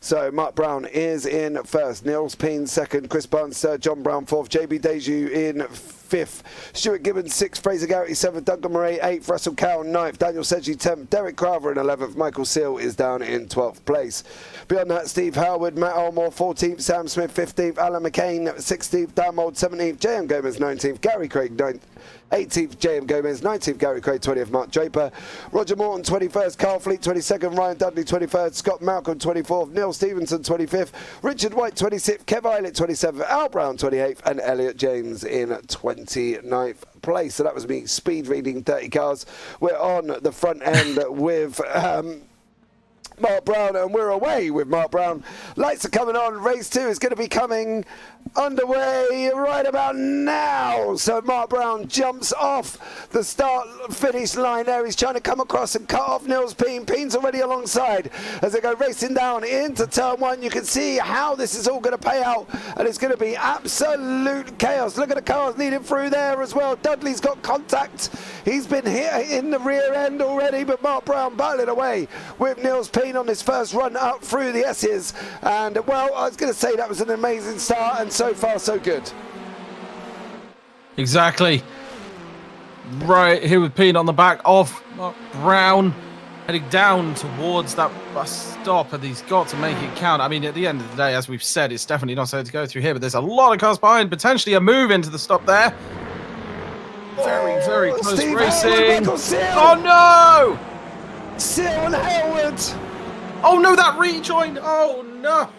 S1: So Mark Brown is in 1st, Niels Peen 2nd, Chris Barnes 3rd, John Brown 4th, JB Deju in 5th, Stuart Gibbons 6th, Fraser Garrity 7th, Duncan Murray 8th, Russell Cowan 9th, Daniel Sedgley 10th, Derek Carver in 11th, Michael Seal is down in 12th place. Beyond that, Steve Howard, Matt Elmore 14th, Sam Smith 15th, Alan McCain 16th, Dan Mould 17th, J.M. Gomez 19th, Gary Craig 9th, 18th, J.M. Gomez, 19th, Gary Craig, 20th, Mark Draper, Roger Morton, 21st, Carl Fleet, 22nd, Ryan Dudley, 23rd, Scott Malcolm, 24th, Neil Stevenson, 25th, Richard White, 26th, Kev Eilert, 27th, Al Brown, 28th, and Elliot James in 29th place. So that was me speed reading 30 cars. We're on the front end with Mark Brown, and we're away with Mark Brown. Lights are coming on. Race 2 is going to be coming underway right about now. So Mark Brown jumps off the start-finish line there. He's trying to come across and cut off Niels Peen. Peen's already alongside as they go racing down into turn 1. You can see how this is all going to pay out, and it's going to be absolute chaos. Look at the cars leading through there as well. Dudley's got contact. He's been hit in the rear end already, but Mark Brown battling away with Niels Peen on his first run up through the S's. And, well, I was going to say that was an amazing start, and so far so good.
S2: Exactly. Right here with Peen on the back of Mark Brown, heading down towards that bus stop, and he's got to make it count. I mean, at the end of the day, as we've said, it's definitely not so to go through here, but there's a lot of cars behind, potentially a move into the stop there. Very, very close
S1: Steve
S2: racing.
S1: Howard,
S2: Oh no!
S1: Seal and Hayward.
S2: Oh no, that rejoin! Oh no!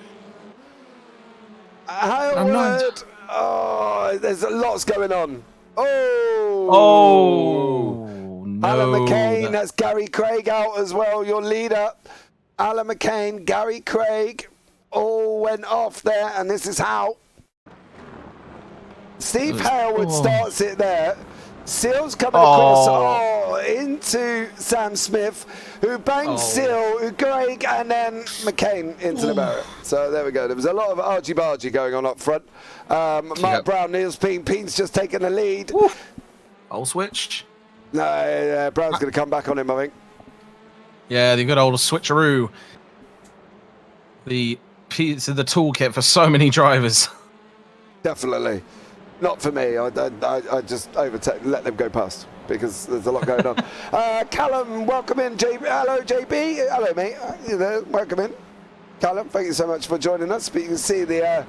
S1: Hayward. Oh, there's lots going on. Oh.
S2: Oh no!
S1: Alan McCain. That's Gary Craig out as well. Your leader, Alan McCain, Gary Craig, all went off there, and this is how. Steve Hayward starts it there. Seal's coming across into Sam Smith, who banged Seal, who Craig, and then McCain into the barrier. So there we go. There was a lot of argy-bargy going on up front. Mark Brown, Niels Peen. Peen's just taking the lead.
S2: Old switch.
S1: No, Brown's going to come back on him, I think.
S2: Yeah, the good old switcheroo. The piece of the toolkit for so many drivers.
S1: Definitely. Not for me. I just overtake, let them go past because there's a lot going on. Callum, welcome in. Hello, JB. Hello, mate. You know, welcome in. Callum, thank you so much for joining us. But you can see the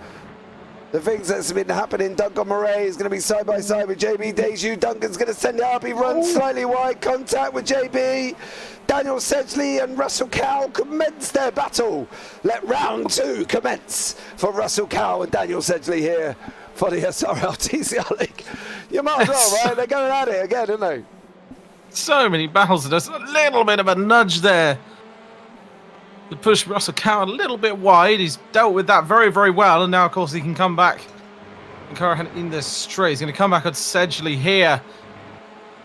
S1: things that's been happening. Duncan Murray is going to be side by side with JB Deju. Duncan's going to send it up. He runs slightly wide. Contact with JB. Daniel Sedgley and Russell Cowell commence their battle. Let round 2 commence for Russell Cowell and Daniel Sedgley here for the SRL TCR League. You might as well, right? They're going at it again, aren't they?
S2: So many battles. Just a little bit of a nudge there to push Russell Cowell a little bit wide. He's dealt with that very, very well. And now, of course, he can come back. In the straight. He's going to come back on Sedgley here.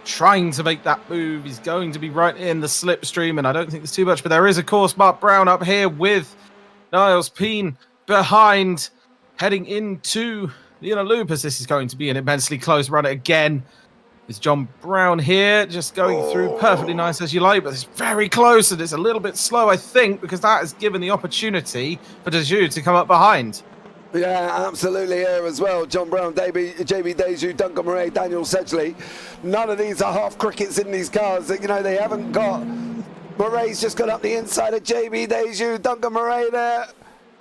S2: Trying to make that move. He's going to be right in the slipstream. And I don't think there's too much. But there is, of course, Mark Brown up here with Niles Peen behind. Heading into the inner loop, as this is going to be an immensely close run again. It's John Brown here, just going through perfectly nice as you like, but it's very close and it's a little bit slow, I think, because that has given the opportunity for Deju to come up behind.
S1: Yeah, absolutely here as well. John Brown, JB Deju, Duncan Murray, Daniel Sedgley. None of these are half crickets in these cars. You know, they haven't got... Murray's just got up the inside of JB Deju, Duncan Murray there.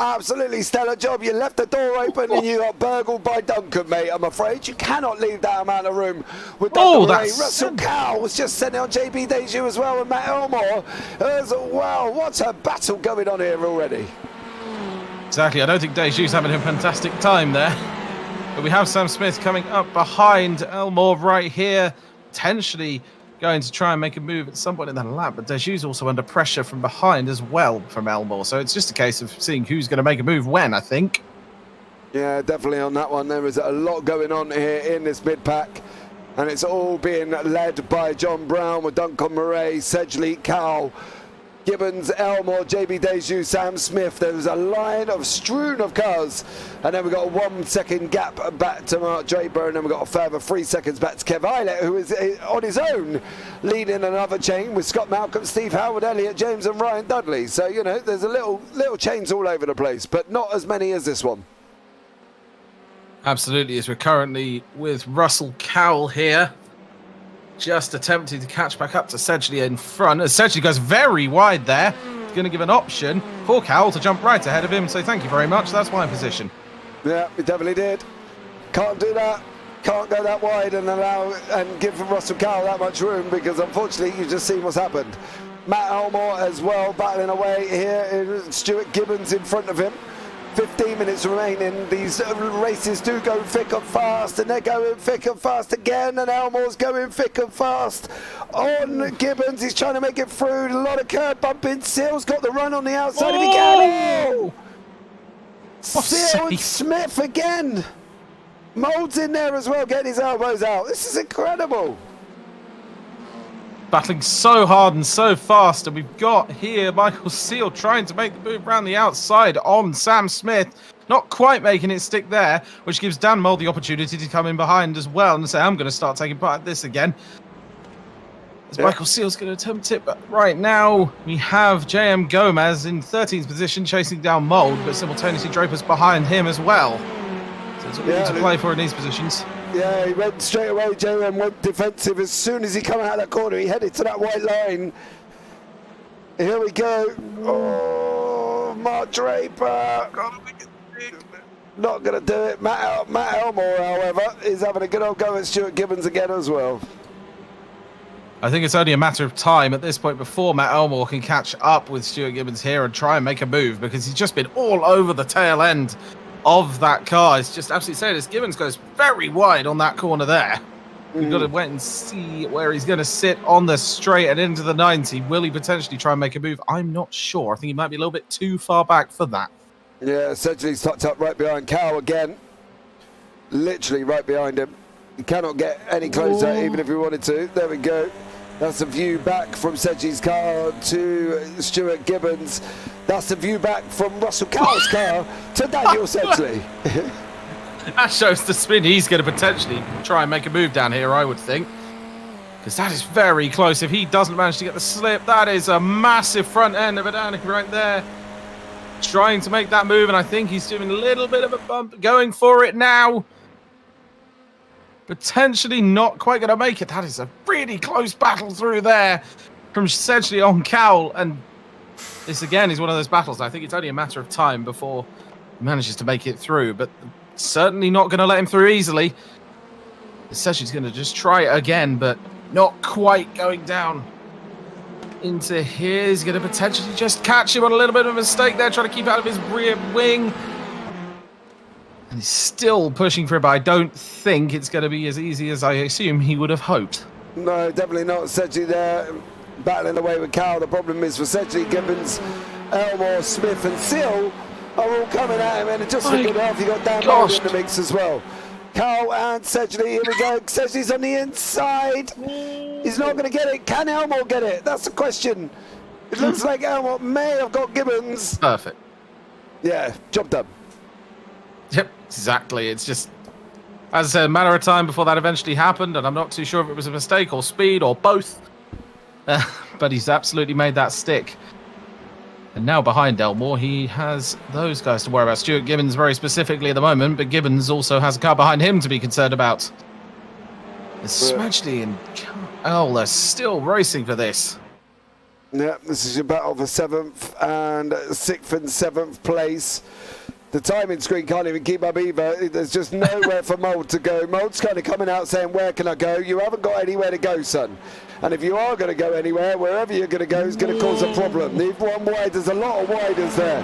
S1: Absolutely stellar job. You left the door open and you got burgled by Duncan, mate. I'm afraid you cannot leave that amount of room with Duncan Murray. Russell Cowell was just sending on JB Deju as well, and Matt Elmore as well. What a battle going on here already.
S2: Exactly. I don't think Deju's having a fantastic time there. But we have Sam Smith coming up behind Elmore right here, potentially going to try and make a move at some point in the lap, but Deju's also under pressure from behind as well from Elmore, so it's just a case of seeing who's going to make a move when, I think. Yeah,
S1: definitely on that one. There is a lot going on here in this mid-pack, and it's all being led by John Brown with Duncan Murray, Sedgley, Cowell, Gibbons, Elmore, JB Deju, Sam Smith. There's a line of strewn of cars, and then we've got a 1 second gap back to Mark Draper, and then we've got a further 3 seconds back to Kev Eilert, who is on his own leading another chain with Scott Malcolm, Steve Howard, Elliot James and Ryan Dudley. So, you know, there's a little chains all over the place, but not as many as this one.
S2: Absolutely, as we're currently with Russell Cowell here, just attempting to catch back up to Sedgley in front. As Sedgley goes very wide there, it's going to give an option for Cowell to jump right ahead of him and say thank you very much, that's my position.
S1: Yeah, he definitely did. Can't do that. Can't go that wide and allow and give Russell Cowell that much room, because unfortunately you've just seen what's happened. Matt Elmore as well battling away here. Stuart Gibbons in front of him. 15 minutes remaining. These races do go thick and fast, and they're going thick and fast again, and Elmore's going thick and fast on Gibbons. He's trying to make it through. A lot of curb bumping. Seal's got the run on the outside if he can. Oh! Seal and Smith again. Mold's in there as well, getting his elbows out. This is incredible.
S2: Battling so hard and so fast, and we've got here Michael Seal trying to make the move around the outside on Sam Smith. Not quite making it stick there, which gives Dan Mold the opportunity to come in behind as well and say, I'm going to start taking part of this again. As Michael Seal's going to attempt it, but right now we have JM Gomez in 13th position chasing down Mold, but simultaneously Draper's behind him as well. So it's all to play for in these positions.
S1: Yeah, he went straight away, JM went defensive. As soon as he came out of that corner, he headed to that white line. Here we go. Oh, Mark Draper. Not going to do it. Matt Elmore, however, is having a good old go at Stuart Gibbons again as well.
S2: I think it's only a matter of time at this point before Matt Elmore can catch up with Stuart Gibbons here and try and make a move, because he's just been all over the tail end of that car. It's just absolutely saying this. Gibbons goes very wide on that corner there. We've got to wait and see where he's going to sit on the straight and into the 90. Will he potentially try and make a move? I'm not sure. I think he might be a little bit too far back for that.
S1: Yeah, essentially he's tucked up right behind Cow again. Literally right behind him. He cannot get any closer, even if he wanted to. There we go. That's a view back from Sedgley's car to Stuart Gibbons. That's the view back from Russell Cow's car to Daniel Sedgley.
S2: That shows the spin he's going to potentially try and make a move down here, I would think. Because that is very close. If he doesn't manage to get the slip, that is a massive front end of it down right there. Trying to make that move, and I think he's doing a little bit of a bump. Going for it now. Potentially not quite going to make it. That is a really close battle through there from essentially on Cowell. And this, again, is one of those battles. I think it's only a matter of time before he manages to make it through. But certainly not going to let him through easily. Essentially, he's going to just try it again, but not quite going down into here. He's going to potentially just catch him on a little bit of a mistake there, trying to keep out of his rear wing. And he's still pushing for it, but I don't think it's going to be as easy as I assume he would have hoped.
S1: No, definitely not. Sedgley there battling away with Cow. The problem is for Sedgley, Gibbons, Elmore, Smith and Seal are all coming at him, and just for good half, you got Dan Mould in the mix as well. Cow and Sedgley, here we go. Sedgley's on the inside. He's not going to get it. Can Elmore get it? That's the question. It looks like Elmore may have got Gibbons.
S2: Perfect.
S1: Yeah, job done.
S2: Yep, exactly. It's just, as I said, a matter of time before that eventually happened, and I'm not too sure if it was a mistake or speed or both. But he's absolutely made that stick. And now behind Elmore, he has those guys to worry about. Stuart Gibbons very specifically at the moment, but Gibbons also has a car behind him to be concerned about. Smedgley and Cowell are still racing for this.
S1: Yeah, this is your battle for 7th and 6th and 7th place. The timing screen can't even keep up either. There's just nowhere for Mould to go. Mould's kind of coming out saying, where can I go? You haven't got anywhere to go, son. And if you are going to go anywhere, wherever you're going to go is going to cause a problem. The one wide, there's a lot of widers there.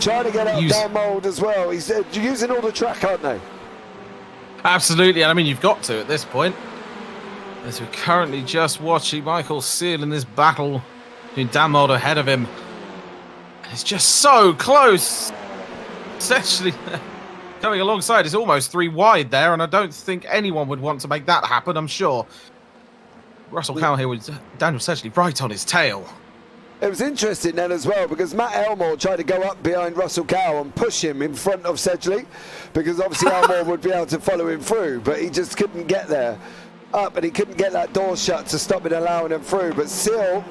S1: Trying to get out down Mould as well. He's using all the track, aren't they?
S2: Absolutely, and I mean, you've got to at this point. As we're currently just watching Michael Seal in this battle between Dan Mould ahead of him. It's just so close. Essentially, coming alongside is almost 3 wide there, and I don't think anyone would want to make that happen, I'm sure. Russell Cowell here with Daniel Sedgley right on his tail.
S1: It was interesting then as well, because Matt Elmore tried to go up behind Russell Cowell and push him in front of Sedgley, because obviously Elmore would be able to follow him through, but he just couldn't get there. Up, and he couldn't get that door shut to stop it allowing him through, but Seal...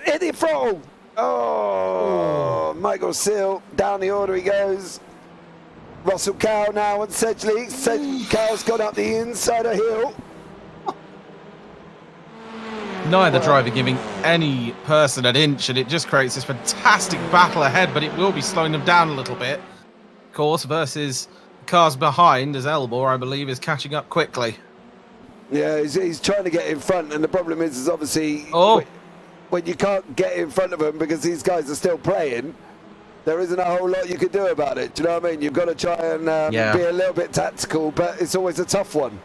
S1: Hit the throttle! Oh, Michael Seal, down the order he goes. Russell Cowell now and Sedgley. Cowell's gone up the inside of hill.
S2: Neither driver giving any person an inch, and it just creates this fantastic battle ahead, but it will be slowing them down a little bit. Of course, versus cars behind, as Elmore, I believe, is catching up quickly.
S1: Yeah, he's trying to get in front, and the problem is obviously... when you can't get in front of them because these guys are still playing, there isn't a whole lot you can do about it. Do you know what I mean? You've got to try and be a little bit tactical, but it's always a tough one.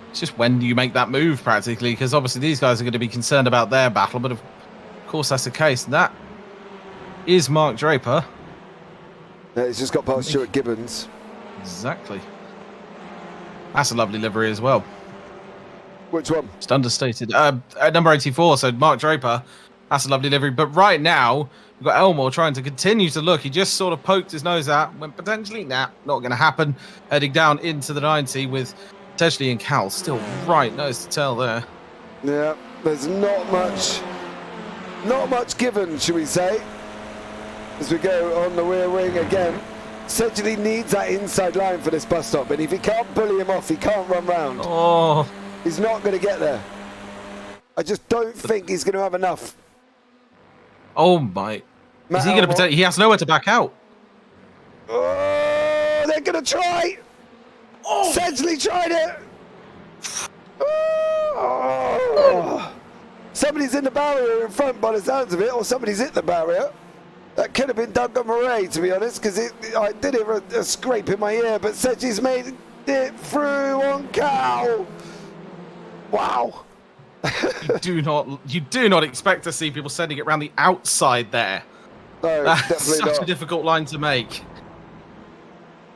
S2: It's just when do you make that move, practically, because obviously these guys are going to be concerned about their battle, but of course that's the case. That is Mark Draper.
S1: Yeah, he's just got past Stuart Gibbons.
S2: Exactly. That's a lovely livery as well.
S1: Which one?
S2: Just understated. At number 84, so Mark Draper. That's a lovely livery. But right now, we've got Elmore trying to continue to look. He just sort of poked his nose out, went potentially, not going to happen. Heading down into the 90 with Sedgley and Cowell still right nose to tail there.
S1: Yeah, there's not much given, should we say, as we go on the rear wing again. Sedgley needs that inside line for this bus stop, and if he can't bully him off, he can't run round.
S2: Oh.
S1: He's not going to get there. I just don't think he's going to have enough.
S2: Oh my! Is he going to? He has nowhere to back out.
S1: Oh, they're going to try. Oh, Sedgley tried it. Oh. Somebody's in the barrier in front by the sounds of it, or somebody's hit the barrier. That could have been Duncan Murray, to be honest, because I did hear a scrape in my ear, but Sedgwick's made it through on Cal. Wow.
S2: You do not expect to see people sending it around the outside there.
S1: No,
S2: That's
S1: definitely
S2: such
S1: not.
S2: a difficult line to make.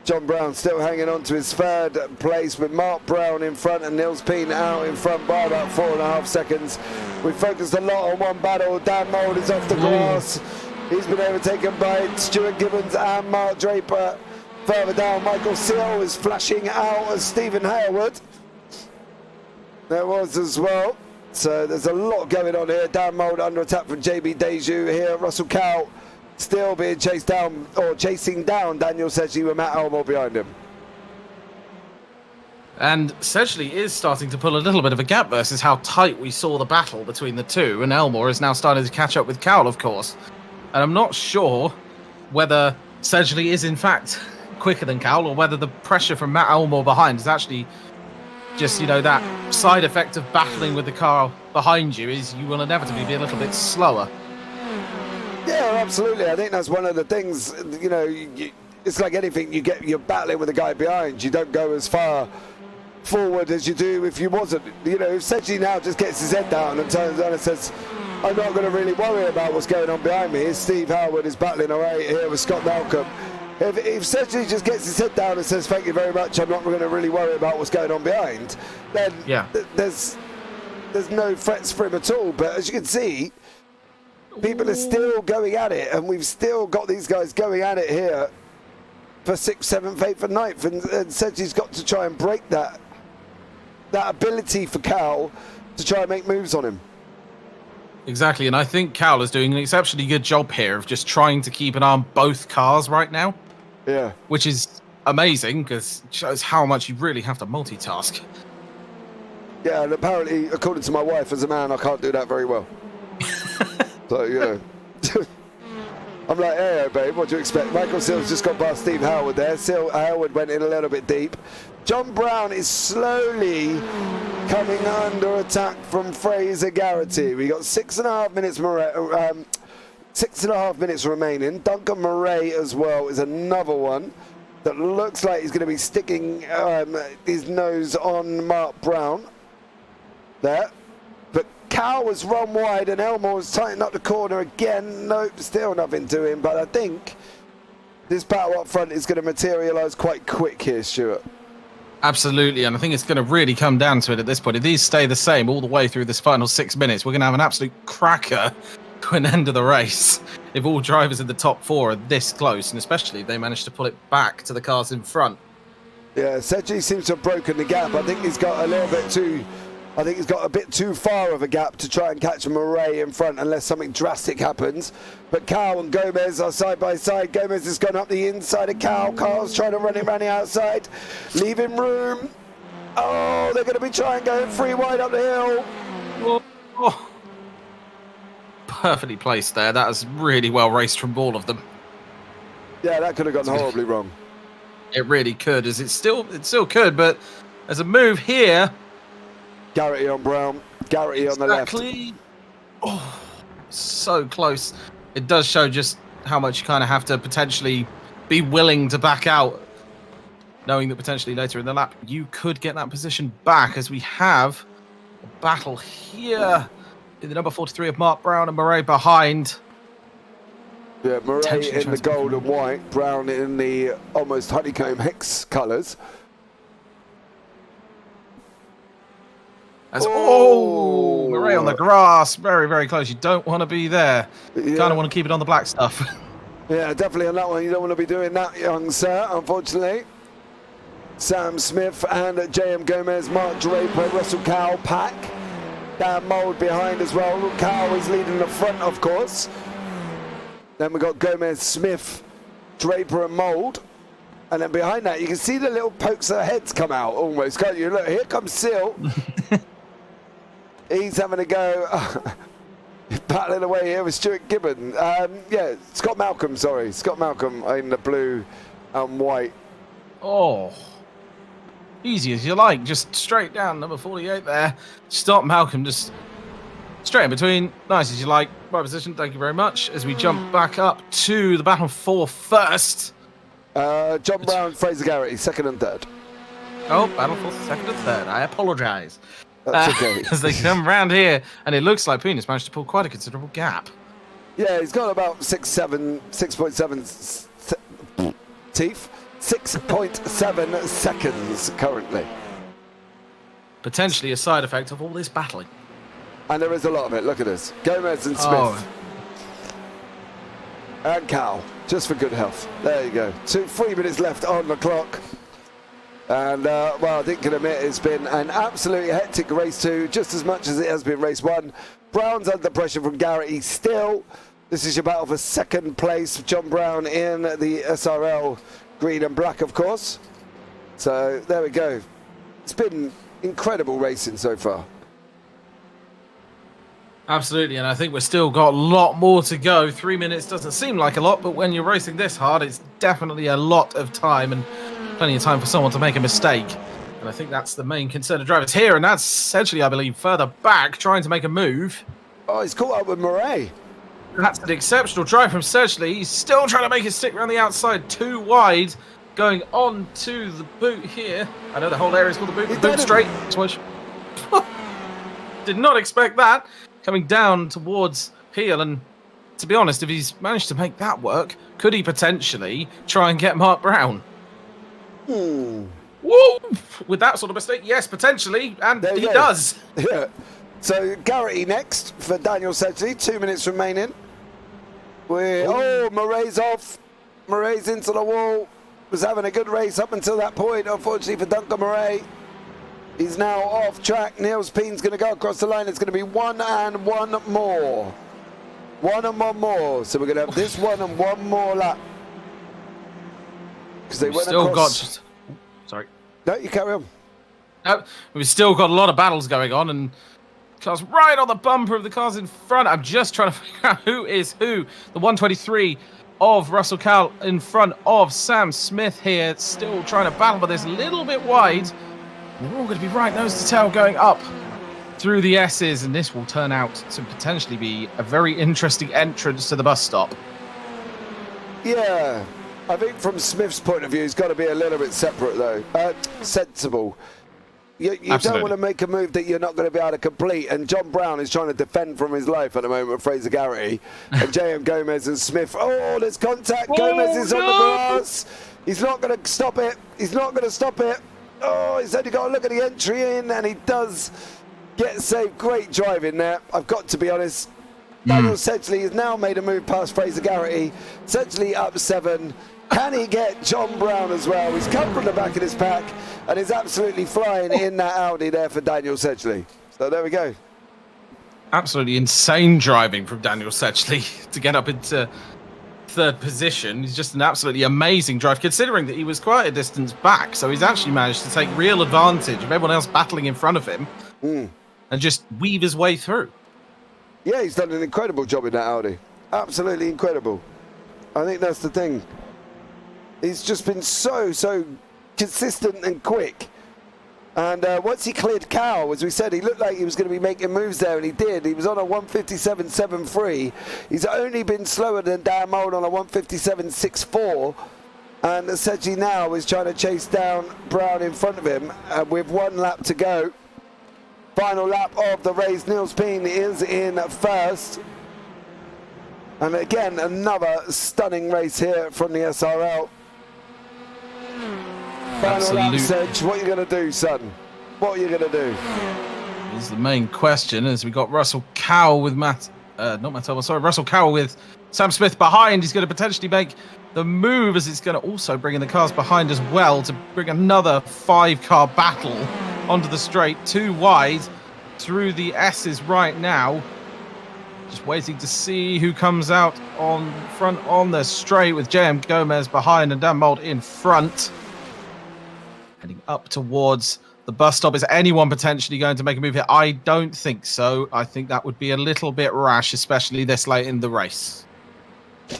S1: John Brown still hanging on to his third place with Mark Brown in front and Nils Peen out in front by about 4.5 seconds. We focused a lot on one battle. Dan Mould is off the grass. He's been overtaken by Stuart Gibbons and Mark Draper. Further down, Michael Seal is flashing out as Stephen Harewood. There was as well. So there's a lot going on here. Dan Mould under attack from JB Deju here. Russell Cow still being chased down, or chasing down Daniel Sedgley with Matt Elmore behind him. And
S2: Sedgley is starting to pull a little bit of a gap versus how tight we saw the battle between the two, and Elmore is now starting to catch up with Cowell, of course. And I'm not sure whether Sedgley is in fact quicker than Cowell, or whether the pressure from Matt Elmore behind is actually just, you know, that side effect of battling with the car behind you is you will inevitably be a little bit slower.
S1: Yeah, absolutely. I think that's one of the things, you know, it's like anything, you're battling with the guy behind. You don't go as far forward as you do if you wasn't. You know, if Sedgley now just gets his head down and turns around and says, I'm not going to really worry about what's going on behind me. Steve Howard is battling away here with Scott Malcolm. If Sedgley just gets his head down and says, thank you very much, I'm not going to really worry about what's going on behind, then there's no threats for him at all. But as you can see, people are still going at it, and we've still got these guys going at it here for 6th, 7th, 8th and 9th, and Sedgley's got to try and break that ability for Cal to try and make moves on him.
S2: Exactly, and I think Cal is doing an exceptionally good job here of just trying to keep an eye on both cars right now.
S1: Yeah. Which
S2: is amazing, because it shows how much you really have to multitask.
S1: Yeah, and apparently, according to my wife, as a man, I can't do that very well. So, you know. I'm like, hey, babe, what do you expect? Michael Seal's just got past Steve Howard there. Howard went in a little bit deep. John Brown is slowly coming under attack from Fraser Garrity. We got 6.5 minutes 6.5 minutes remaining. Duncan Murray as well is another one that looks like he's going to be sticking his nose on Mark Brown there. But Cal was run wide and Elmore was tightened up the corner again. Nope, still nothing to him. But I think this battle up front is going to materialise quite quick here, Stuart.
S2: Absolutely, and I think it's going to really come down to it at this point. If these stay the same all the way through this final 6 minutes, we're going to have an absolute cracker to an end of the race if all drivers in the top four are this close, and especially if they manage to pull it back to the cars in front.
S1: Yeah, Sedgley seems to have broken the gap. I think he's got a bit too far of a gap to try and catch Murray in front unless something drastic happens. But Cal and Gomez are side by side. Gomez has gone up the inside of Cal. Carl's trying to run it around the outside, leaving room. Oh, they're going to be trying going free wide up the hill.
S2: Oh. Perfectly placed there. That was really well raced from all of them.
S1: Yeah, that could have gone horribly wrong.
S2: It really could, as it still could, but there's a move here.
S1: Garrity on Brown, Garrity on the left.
S2: Oh, so close. It does show just how much you kind of have to potentially be willing to back out, knowing that potentially later in the lap you could get that position back, as we have a battle here in the number 43 of Mark Brown and Murray behind.
S1: Yeah, Murray in the gold and white, Brown in the almost honeycomb hex colours.
S2: Murray on the grass, very, very close. You don't want to be there. You kind of want to keep it on the black stuff.
S1: Yeah, definitely on that one. You don't want to be doing that, young sir, unfortunately. Sam Smith and JM Gomez, Mark Draper, Russell Cowell, Pack. Dan Mould behind as well. Cowell is leading the front, of course. Then we've got Gomez, Smith, Draper and Mould. And then behind that, you can see the little pokes of heads come out almost, can't you? Look, here comes Seal. He's having a go, battling away here with Stuart Gibbon. Scott Malcolm in the blue and white.
S2: Oh. easy as you like. Just straight down, number 48 there. Stop Malcolm, just straight in between. Nice as you like. Right position, thank you very much. As we jump back up to the battle for first.
S1: John Brown, Fraser Garrity, second and third.
S2: Oh, battle for second and third. I apologise.
S1: That's okay.
S2: As they come round here, and it looks like Penis managed to pull quite a considerable gap.
S1: Yeah, he's got about 6.7 teeth. 6.7 seconds currently.
S2: Potentially a side effect of all this battling.
S1: And there is a lot of it. Look at this. Gomez and Smith.
S2: Oh.
S1: And Cal, just for good health. There you go. 3 minutes left on the clock. And, well, I think I can admit it's been an absolutely hectic race 2, just as much as it has been race 1. Brown's under pressure from Garrity still. This is your battle for second place. John Brown in the SRL green and black, of course. So, there we go. It's been incredible racing so far.
S2: Absolutely, and I think we've still got a lot more to go. 3 minutes doesn't seem like a lot, but when you're racing this hard, it's definitely a lot of time and plenty of time for someone to make a mistake. And I think that's the main concern of drivers here, and that's essentially, I believe, further back, trying to make a move.
S1: Oh, he's caught up with Murray.
S2: That's an exceptional drive from Sedgley. He's still trying to make it stick around the outside, too wide, going on to the boot here. I know the whole area is called the boot. The boot straight. Switch. Did not expect that. Coming down towards Peel, and to be honest, if he's managed to make that work, could he potentially try and get Mark Brown? Woo! With that sort of mistake, yes, potentially, and he does.
S1: Yeah. So Garrity next for Daniel Sedgley. 2 minutes remaining. Murray's off. Murray's into the wall. Was having a good race up until that point. Unfortunately for Duncan Murray, he's now off track. Niels Peen's going to go across the line. It's going to be one and one more. One and one more. So we're going to have this one and one more lap. Because they went
S2: still
S1: across.
S2: Sorry.
S1: No, you carry on.
S2: No, we've still got a lot of battles going on, and cars right on the bumper of the cars in front. I'm just trying to figure out who is who. The 123 of Russell Cowell in front of Sam Smith here, still trying to battle, but there's a little bit wide. We're all going to be right nose to tail going up through the S's, and this will turn out to potentially be a very interesting entrance to the bus stop.
S1: Yeah, I think from Smith's point of view, he's got to be a little bit separate, though. Sensible. You don't want to make a move that you're not going to be able to complete, and John Brown is trying to defend from his life at the moment with Fraser Garrity, and J.M. Gomez and Smith. Oh, there's contact. Gomez is on the grass. He's not going to stop it. He's not going to stop it. Oh, he's only got to look at the entry in, and he does get saved. Great driving there, I've got to be honest. Daniel Sedgley has now made a move past Fraser Garrity. Sedgley up 7. Can he get John Brown as well? He's come from the back of his pack and is absolutely flying in that Audi there for Daniel Sedgley. So there we go.
S2: Absolutely insane driving from Daniel Sedgley to get up into third position. He's just an absolutely amazing drive, considering that he was quite a distance back. So he's actually managed to take real advantage of everyone else battling in front of him and just weave his way through.
S1: Yeah, he's done an incredible job in that Audi. Absolutely incredible. I think that's the thing. He's just been so consistent and quick. And once he cleared Cowell, as we said, he looked like he was going to be making moves there, and he did. He was on a 157.73. He's only been slower than Dan Mould on a 157.64. And Sedgley now is trying to chase down Brown in front of him with 1 lap to go. Final lap of the race. Niels Peen is in first. And again, another stunning race here from the SRL. Final lap, Sedge. What are you going to do, son? What are you going to do?
S2: Is the main question, as we got Russell Cowell with Russell Cowell with Sam Smith behind. He's going to potentially make the move, as it's going to also bring in the cars behind as well to bring another 5-car battle onto the straight. 2 wide through the S's right now. Just waiting to see who comes out on front on the straight, with J.M. Gomez behind and Dan Mould in front. Heading up towards the bus stop. Is anyone potentially going to make a move here? I don't think so. I think that would be a little bit rash, especially this late in the race.
S1: Do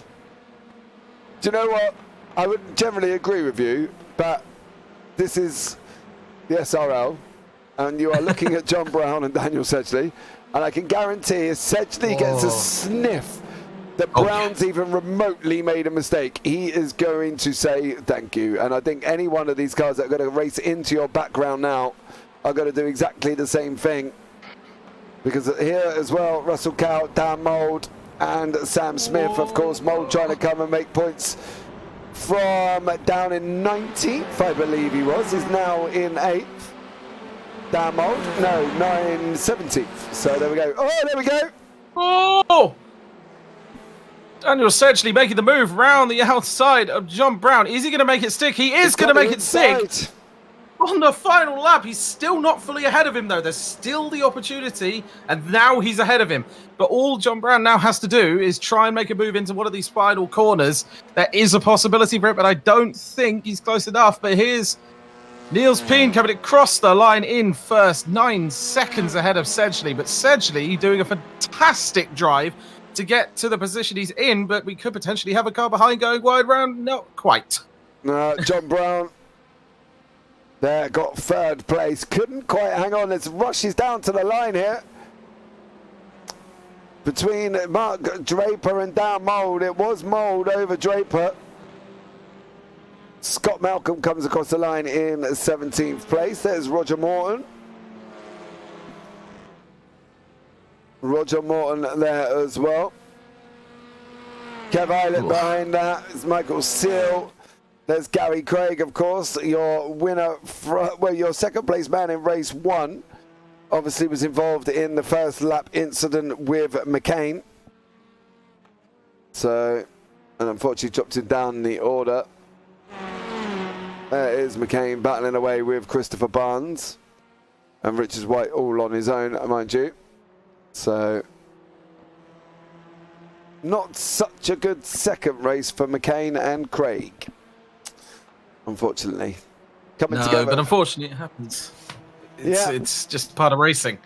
S1: you know what? I would generally agree with you, but this is the SRL, and you are looking at John Brown and Daniel Sedgley, and I can guarantee if Sedgley gets a sniff that Brown's even remotely made a mistake, he is going to say thank you. And I think any one of these cars that are going to race into your background now are going to do exactly the same thing. Because here as well, Russell Cow, Dan Mould, and Sam Smith, of course. Mould trying to come and make points from down in 19th, I believe he was. He's now in 8th. Dan Mould, no, 17th. So there we go. Oh, there we go.
S2: Oh! Daniel Sedgley making the move round the outside of John Brown. Is he going to make it stick? He is going to make it stick. On the final lap, he's still not fully ahead of him, though. There's still the opportunity, and now he's ahead of him. But all John Brown now has to do is try and make a move into one of these final corners. There is a possibility for it, but I don't think he's close enough. But here's Niels Peen coming across the line in first, 9 seconds ahead of Sedgley. But Sedgley doing a fantastic drive to get to the position he's in, but we could potentially have a car behind going wide round. Not quite.
S1: No, John Brown there got 3rd place. Couldn't quite hang on. It rushes down to the line here. Between Mark Draper and Dan Mould. It was Mould over Draper. Scott Malcolm comes across the line in 17th place. There's Roger Morton. Roger Morton there as well. Kev Islet behind that is Michael Seal. There's Gary Craig, of course, your winner, your 2nd place man in race 1. Obviously was involved in the first lap incident with McCain. So, and unfortunately dropped him down the order. There is McCain battling away with Christopher Barnes. And Richard White all on his own, mind you. So, not such a good 2nd race for McCain and Craig, unfortunately. Coming together.
S2: But unfortunately it happens. It's just part of racing.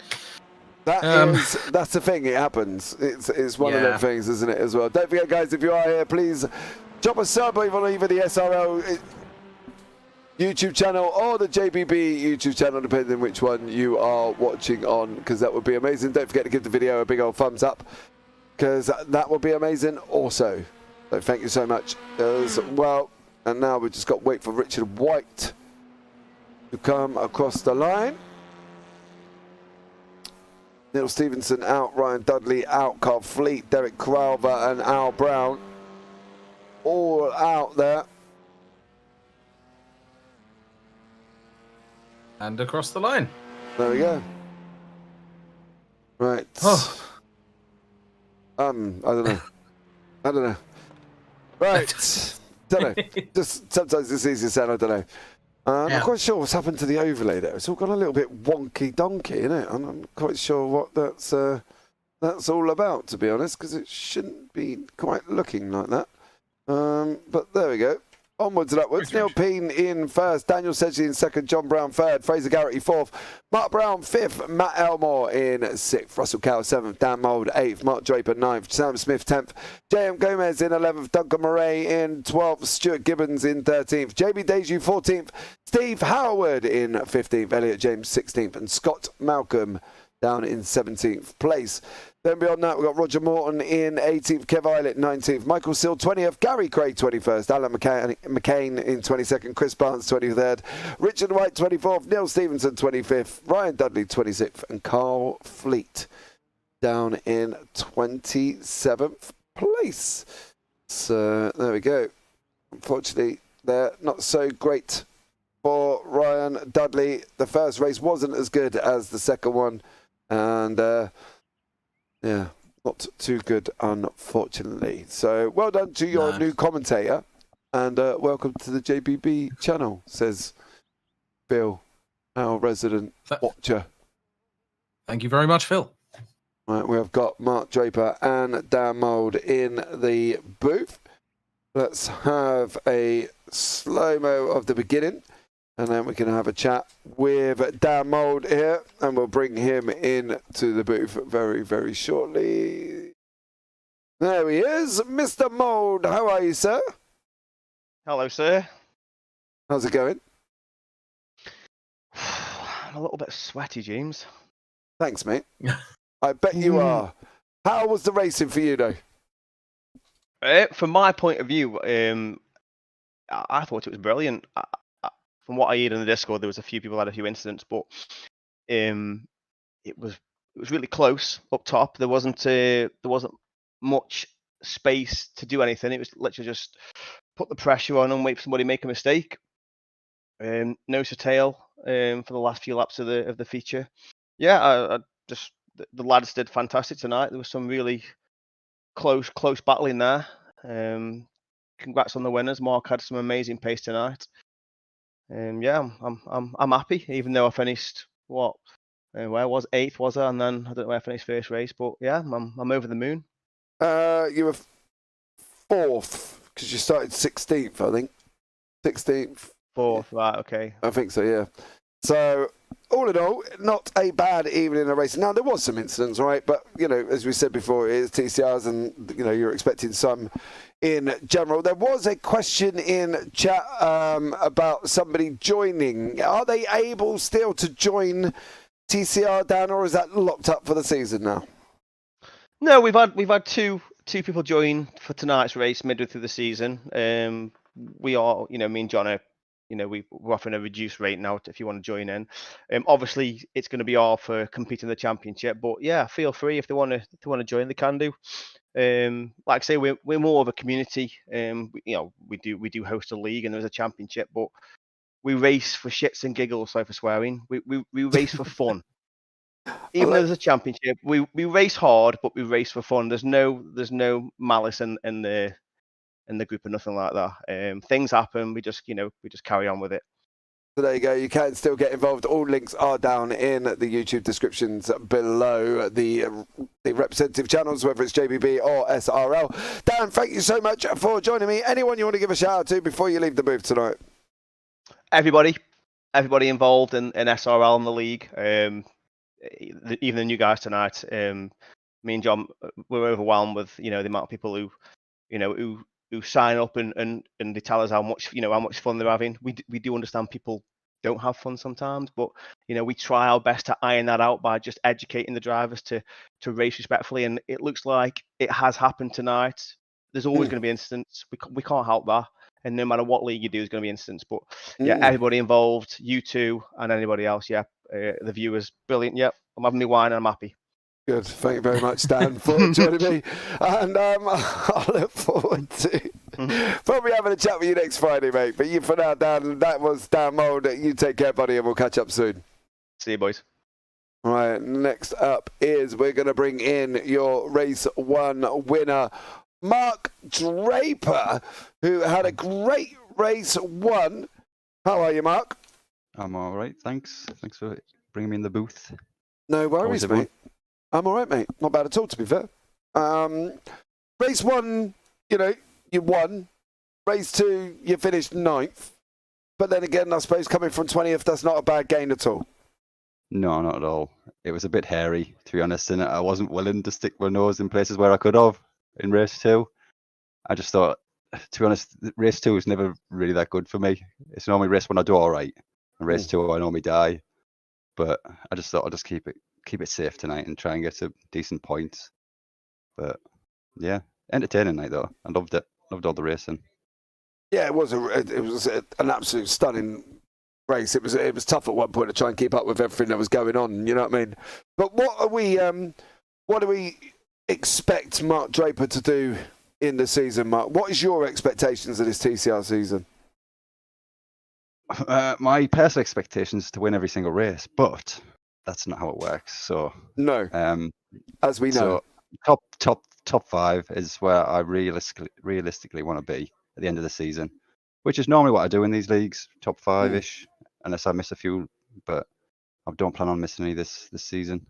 S1: That's the thing, it happens. It's one of those things, isn't it, as well. Don't forget, guys, if you are here, please drop a sub on either the SRL YouTube channel or the JPB YouTube channel, depending on which one you are watching on, because that would be amazing. Don't forget to give the video a big old thumbs up, because that would be amazing also. So thank you so much as well. And now we've just got to wait for Richard White to come across the line. Neil Stevenson out, Ryan Dudley out, Carl Fleet, Derek Crowther and Al Brown all out there.
S2: And across the line.
S1: There we go. Right. I don't know. Right. Don't know. Just sometimes it's easier said, I don't know. I'm not quite sure what's happened to the overlay there. It's all gone a little bit wonky donkey, isn't it? I'm not quite sure what that's all about, to be honest, because it shouldn't be quite looking like that. But there we go. Onwards and upwards. Neil Peen in 1st, Daniel Sedgley in 2nd, John Brown 3rd, Fraser Garrity 4th, Mark Brown 5th, Matt Elmore in 6th, Russell Cow 7th, Dan Mould 8th, Mark Draper 9th, Sam Smith 10th, JM Gomez in 11th, Duncan Murray in 12th, Stuart Gibbons in 13th, JB Deju 14th, Steve Howard in 15th, Elliot James 16th, and Scott Malcolm down in 17th place. Then beyond that, we've got Roger Morton in 18th, Kev Islet 19th, Michael Seal 20th, Gary Craig 21st, Alan McCain in 22nd, Chris Barnes 23rd, Richard White 24th, Neil Stevenson 25th, Ryan Dudley 26th, and Carl Fleet down in 27th place. So there we go. Unfortunately, they're not so great for Ryan Dudley. The first race wasn't as good as the second one. And yeah, not too good, unfortunately. So well done to your new commentator, and welcome to the JPB channel, says Phil, our resident watcher.
S2: Thank you very much, Phil.
S1: Right, we've got Mark Draper and Dan Mould in the booth. Let's have a slow-mo of the beginning, and then we can have a chat with Dan Mould here, and we'll bring him in to the booth very, very shortly. There he is, Mr. Mould. How are you, sir?
S3: Hello, sir.
S1: How's it going?
S3: a little bit sweaty, James.
S1: Thanks, mate. I bet you are. How was the racing for you, though?
S3: From my point of view, I thought it was brilliant. From what I heard in the Discord, there was a few people had a few incidents, but it was really close up top. There wasn't much space to do anything. It was literally just put the pressure on and wait for somebody to make a mistake. Nose to tail for the last few laps of the feature. Yeah, I just the lads did fantastic tonight. There was some really close battling there. Congrats on the winners. Mark had some amazing pace tonight. Yeah, I'm happy, even though I finished where was 8th, was I? And then I don't know where I finished first race, but yeah, I'm over the moon.
S1: You were 4th because you started 16th, I think. 16th.
S3: 4th, right? Okay.
S1: I think so, yeah. So, all in all, not a bad evening in a race. Now, there was some incidents, right? But, as we said before, it is TCRs and, you're expecting some in general. There was a question in chat about somebody joining. Are they able still to join TCR, Dan, or is that locked up for the season now?
S3: No, we've had two people join for tonight's race midway through the season. We are, me and John are, we're offering a reduced rate now if you want to join in. Obviously, it's going to be all for competing in the championship, but yeah, feel free if they want to join, they can do. Like I say, we're more of a community. We do host a league and there's a championship, but we race for shits and giggles. Sorry for swearing. We race for fun. Even though there's a championship, we race hard, but we race for fun. There's no malice in the group or nothing like that. Things happen. We just carry on with it.
S1: So there you go. You can still get involved. All links are down in the YouTube descriptions below the representative channels, whether it's JPB or SRL. Dan, thank you so much for joining me. Anyone you want to give a shout out to before you leave the booth tonight?
S3: Everybody involved in SRL and the league. Even the new guys tonight. Me and John were overwhelmed with the amount of people who sign up and they tell us how much fun they're having. We do understand people don't have fun sometimes, but we try our best to iron that out by just educating the drivers to race respectfully, and it looks like it has happened tonight. There's always going to be incidents. We can't help that, and no matter what league you do, there's going to be incidents. But yeah, everybody involved, you two and anybody else, yeah, the viewers, brilliant. Yep, I'm having me wine and I'm happy.
S1: Good. Thank you very much, Dan, for joining me. And I look forward to probably having a chat with you next Friday, mate. But you for now, Dan, that was Dan Mould. You take care, buddy, and we'll catch up soon.
S3: See you, boys.
S1: All right, next up is we're going to bring in your race 1 winner, Mark Draper, who had a great race 1. How are you, Mark?
S4: I'm all right, thanks. Thanks for bringing me in the booth.
S1: No worries, mate. I'm all right, mate. Not bad at all, to be fair. Race 1, you won. Race 2, you finished 9th. But then again, I suppose coming from 20th, that's not a bad gain at all.
S4: No, not at all. It was a bit hairy, to be honest, and I wasn't willing to stick my nose in places where I could have in race 2. I just thought, to be honest, race 2 was never really that good for me. It's normally race 1 I do all right, and race 2 I normally die. But I just thought I'll just keep it safe tonight and try and get some decent points. But yeah, entertaining night though. I loved it. Loved all the racing.
S1: Yeah, it was an absolute stunning race. It was tough at one point to try and keep up with everything that was going on. You know what I mean? But what do we expect Mark Draper to do in the season, Mark? What is your expectations of this TCR season?
S4: My personal expectation is to win every single race, but that's not how it works. So
S1: no, as we know,
S4: so top 5 is where I realistically want to be at the end of the season, which is normally what I do in these leagues, top 5-ish, unless I miss a few. But I don't plan on missing any this season.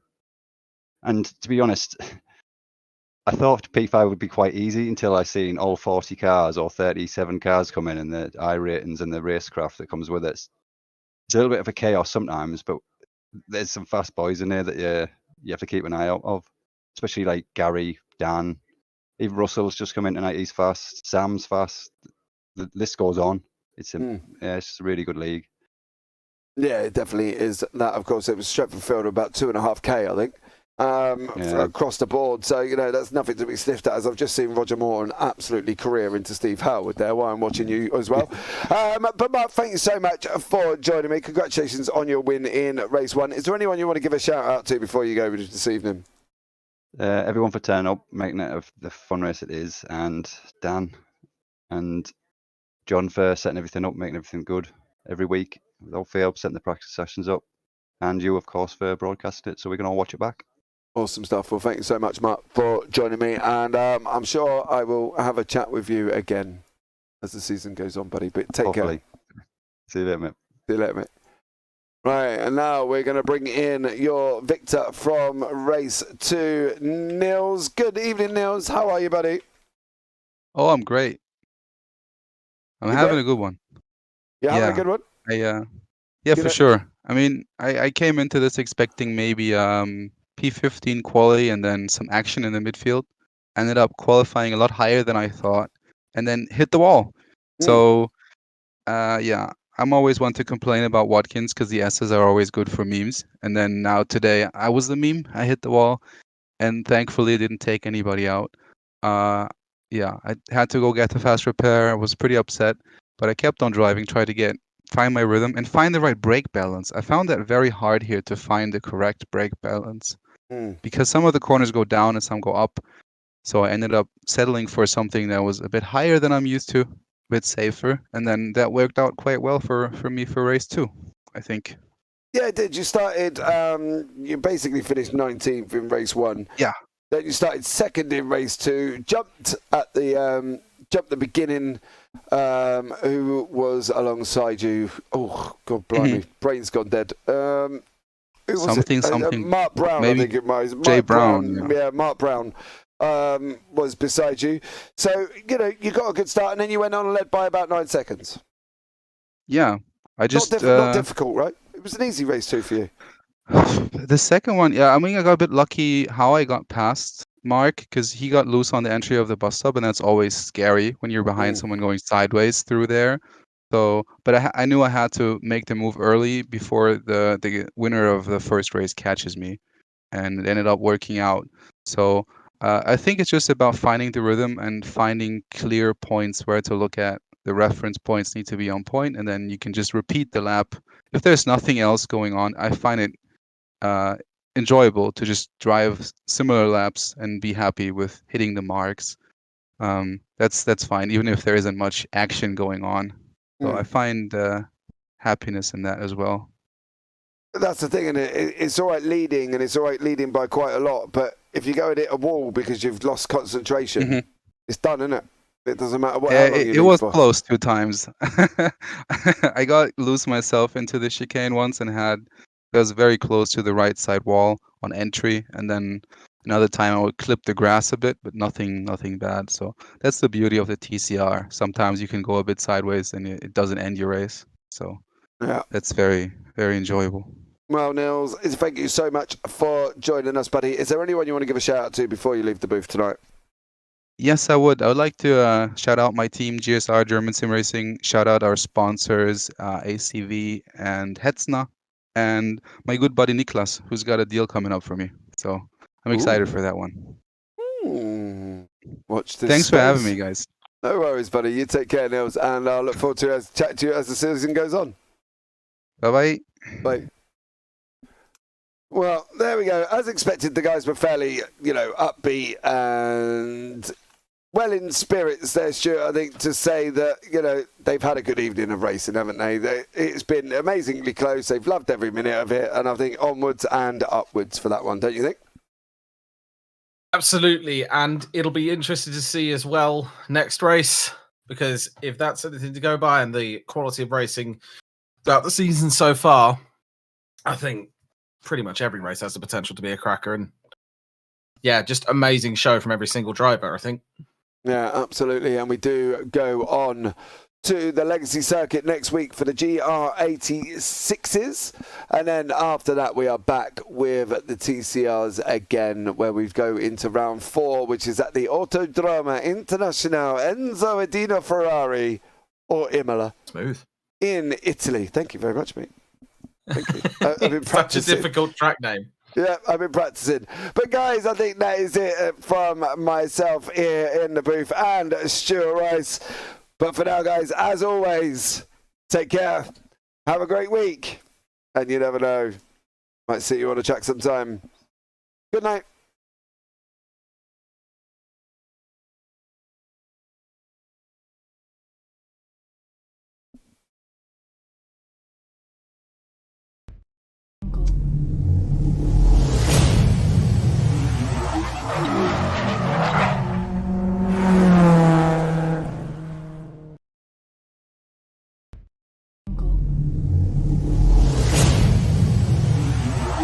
S4: And to be honest, I thought P5 would be quite easy until I seen all 40 cars or 37 cars come in and the I ratings and the racecraft that comes with it. It's a little bit of a chaos sometimes, but there's some fast boys in there that you have to keep an eye out of, especially like Gary, Dan, even Russell's just come in tonight. He's fast. Sam's fast. The list goes on. It's just a really good league.
S1: Yeah, it definitely is that. Of course, it was Stretford Field about 2.5K, I think. Across the board, so that's nothing to be sniffed at. As I've just seen Roger Morton absolutely career into Steve Howard there while I'm watching you as well. But Mark, thank you so much for joining me. Congratulations on your win in race 1. Is there anyone you want to give a shout out to before you go this evening?
S4: Everyone for turning up, making it of the fun race it is, and Dan and John for setting everything up, making everything good every week without fail, setting the practice sessions up, and you, of course, for broadcasting it so we can all watch it back.
S1: Awesome stuff. Well, thank you so much, Mark, for joining me, and I'm sure I will have a chat with you again as the season goes on, buddy. But take
S4: Hopefully.
S1: care.
S4: See you later, mate.
S1: See you later, mate. Right, and now we're going to bring in your victor from race 2, Nils. Good evening, Nils. How are you, buddy?
S5: Oh, I'm great. I'm having a good one.
S1: You having a good one?
S5: Yeah, for sure. I mean, I came into this expecting maybe P15 quality and then some action in the midfield. Ended up qualifying a lot higher than I thought, and then hit the wall. So, yeah, I'm always one to complain about Watkins because the S's are always good for memes. And then now today, I was the meme. I hit the wall, and thankfully it didn't take anybody out. Yeah, I had to go get the fast repair. I was pretty upset, but I kept on driving, tried to find my rhythm and find the right brake balance. I found that very hard here to find the correct brake balance because some of the corners go down and some go up. So I ended up settling for something that was a bit higher than I'm used to, a bit safer, and then that worked out quite well for me for race 2, I think.
S1: Yeah, it did. You started, you basically finished 19th in race 1.
S5: Yeah.
S1: Then you started 2nd in race 2, jumped at the beginning. Who was alongside you? Oh, God blimey, brain's gone dead. Who was
S5: something.
S1: Mark Brown,
S5: maybe
S1: I think it was.
S5: Jay Brown.
S1: Yeah, Mark Brown was beside you. So, you got a good start, and then you went on and led by about 9 seconds.
S5: Yeah, I just...
S1: Not difficult, right? It was an easy race 2 for you.
S5: The second one, yeah, I mean, I got a bit lucky how I got past Mark because he got loose on the entry of the bus stop, and that's always scary when you're behind someone going sideways through there. So, but I knew I had to make the move early before the winner of the first race catches me, and it ended up working out. So I think it's just about finding the rhythm and finding clear points where to look at. The reference points need to be on point, and then you can just repeat the lap. If there's nothing else going on, I find it enjoyable to just drive similar laps and be happy with hitting the marks. That's fine, even if there isn't much action going on. So I find happiness in that as well.
S1: That's the thing, and it's all right leading, and it's all right leading by quite a lot. But if you go and hit a wall because you've lost concentration, it's done, isn't it? It doesn't matter what.
S5: It was close 2 times. I got loose myself into the chicane once and I was very close to the right side wall on entry, and then another time I would clip the grass a bit, but nothing bad. So that's the beauty of the TCR. Sometimes you can go a bit sideways and it doesn't end your race. So yeah, that's very, very enjoyable.
S1: Well, Nils, thank you so much for joining us, buddy. Is there anyone you want to give a shout out to before you leave the booth tonight?
S5: Yes, I would. I would like to shout out my team, GSR German Sim Racing. Shout out our sponsors, ACV and Hetzner. And my good buddy Niklas, who's got a deal coming up for me. So I'm excited for that one.
S1: Watch this.
S5: Thanks for having me, guys.
S1: No worries, buddy. You take care, Nils, and I'll look forward to chatting to you as the season goes on.
S5: Bye-bye.
S1: Bye. Well, there we go. As expected, the guys were fairly, upbeat and well in spirits there, Stuart, I think, to say that, they've had a good evening of racing, haven't they? It's been amazingly close. They've loved every minute of it, and I think onwards and upwards for that one, don't you think?
S2: Absolutely, and it'll be interesting to see as well next race, because if that's anything to go by and the quality of racing throughout the season so far, I think pretty much every race has the potential to be a cracker, and yeah, just amazing show from every single driver, I think.
S1: Yeah, absolutely. And we do go on to the Legacy Circuit next week for the GR86s. And then after that, we are back with the TCRs again, where we go into round 4, which is at the Autodromo International Enzo Edina Ferrari, or Imola.
S2: Smooth.
S1: In Italy. Thank you very much, mate. Thank you. I've been
S2: Such a
S1: practicing.
S2: difficult track name.
S1: Yeah, I've been practicing. But guys, I think that is it from myself here in the booth and Stuart Rice. But for now, guys, as always, take care. Have a great week. And you never know. Might see you on a track sometime. Good night.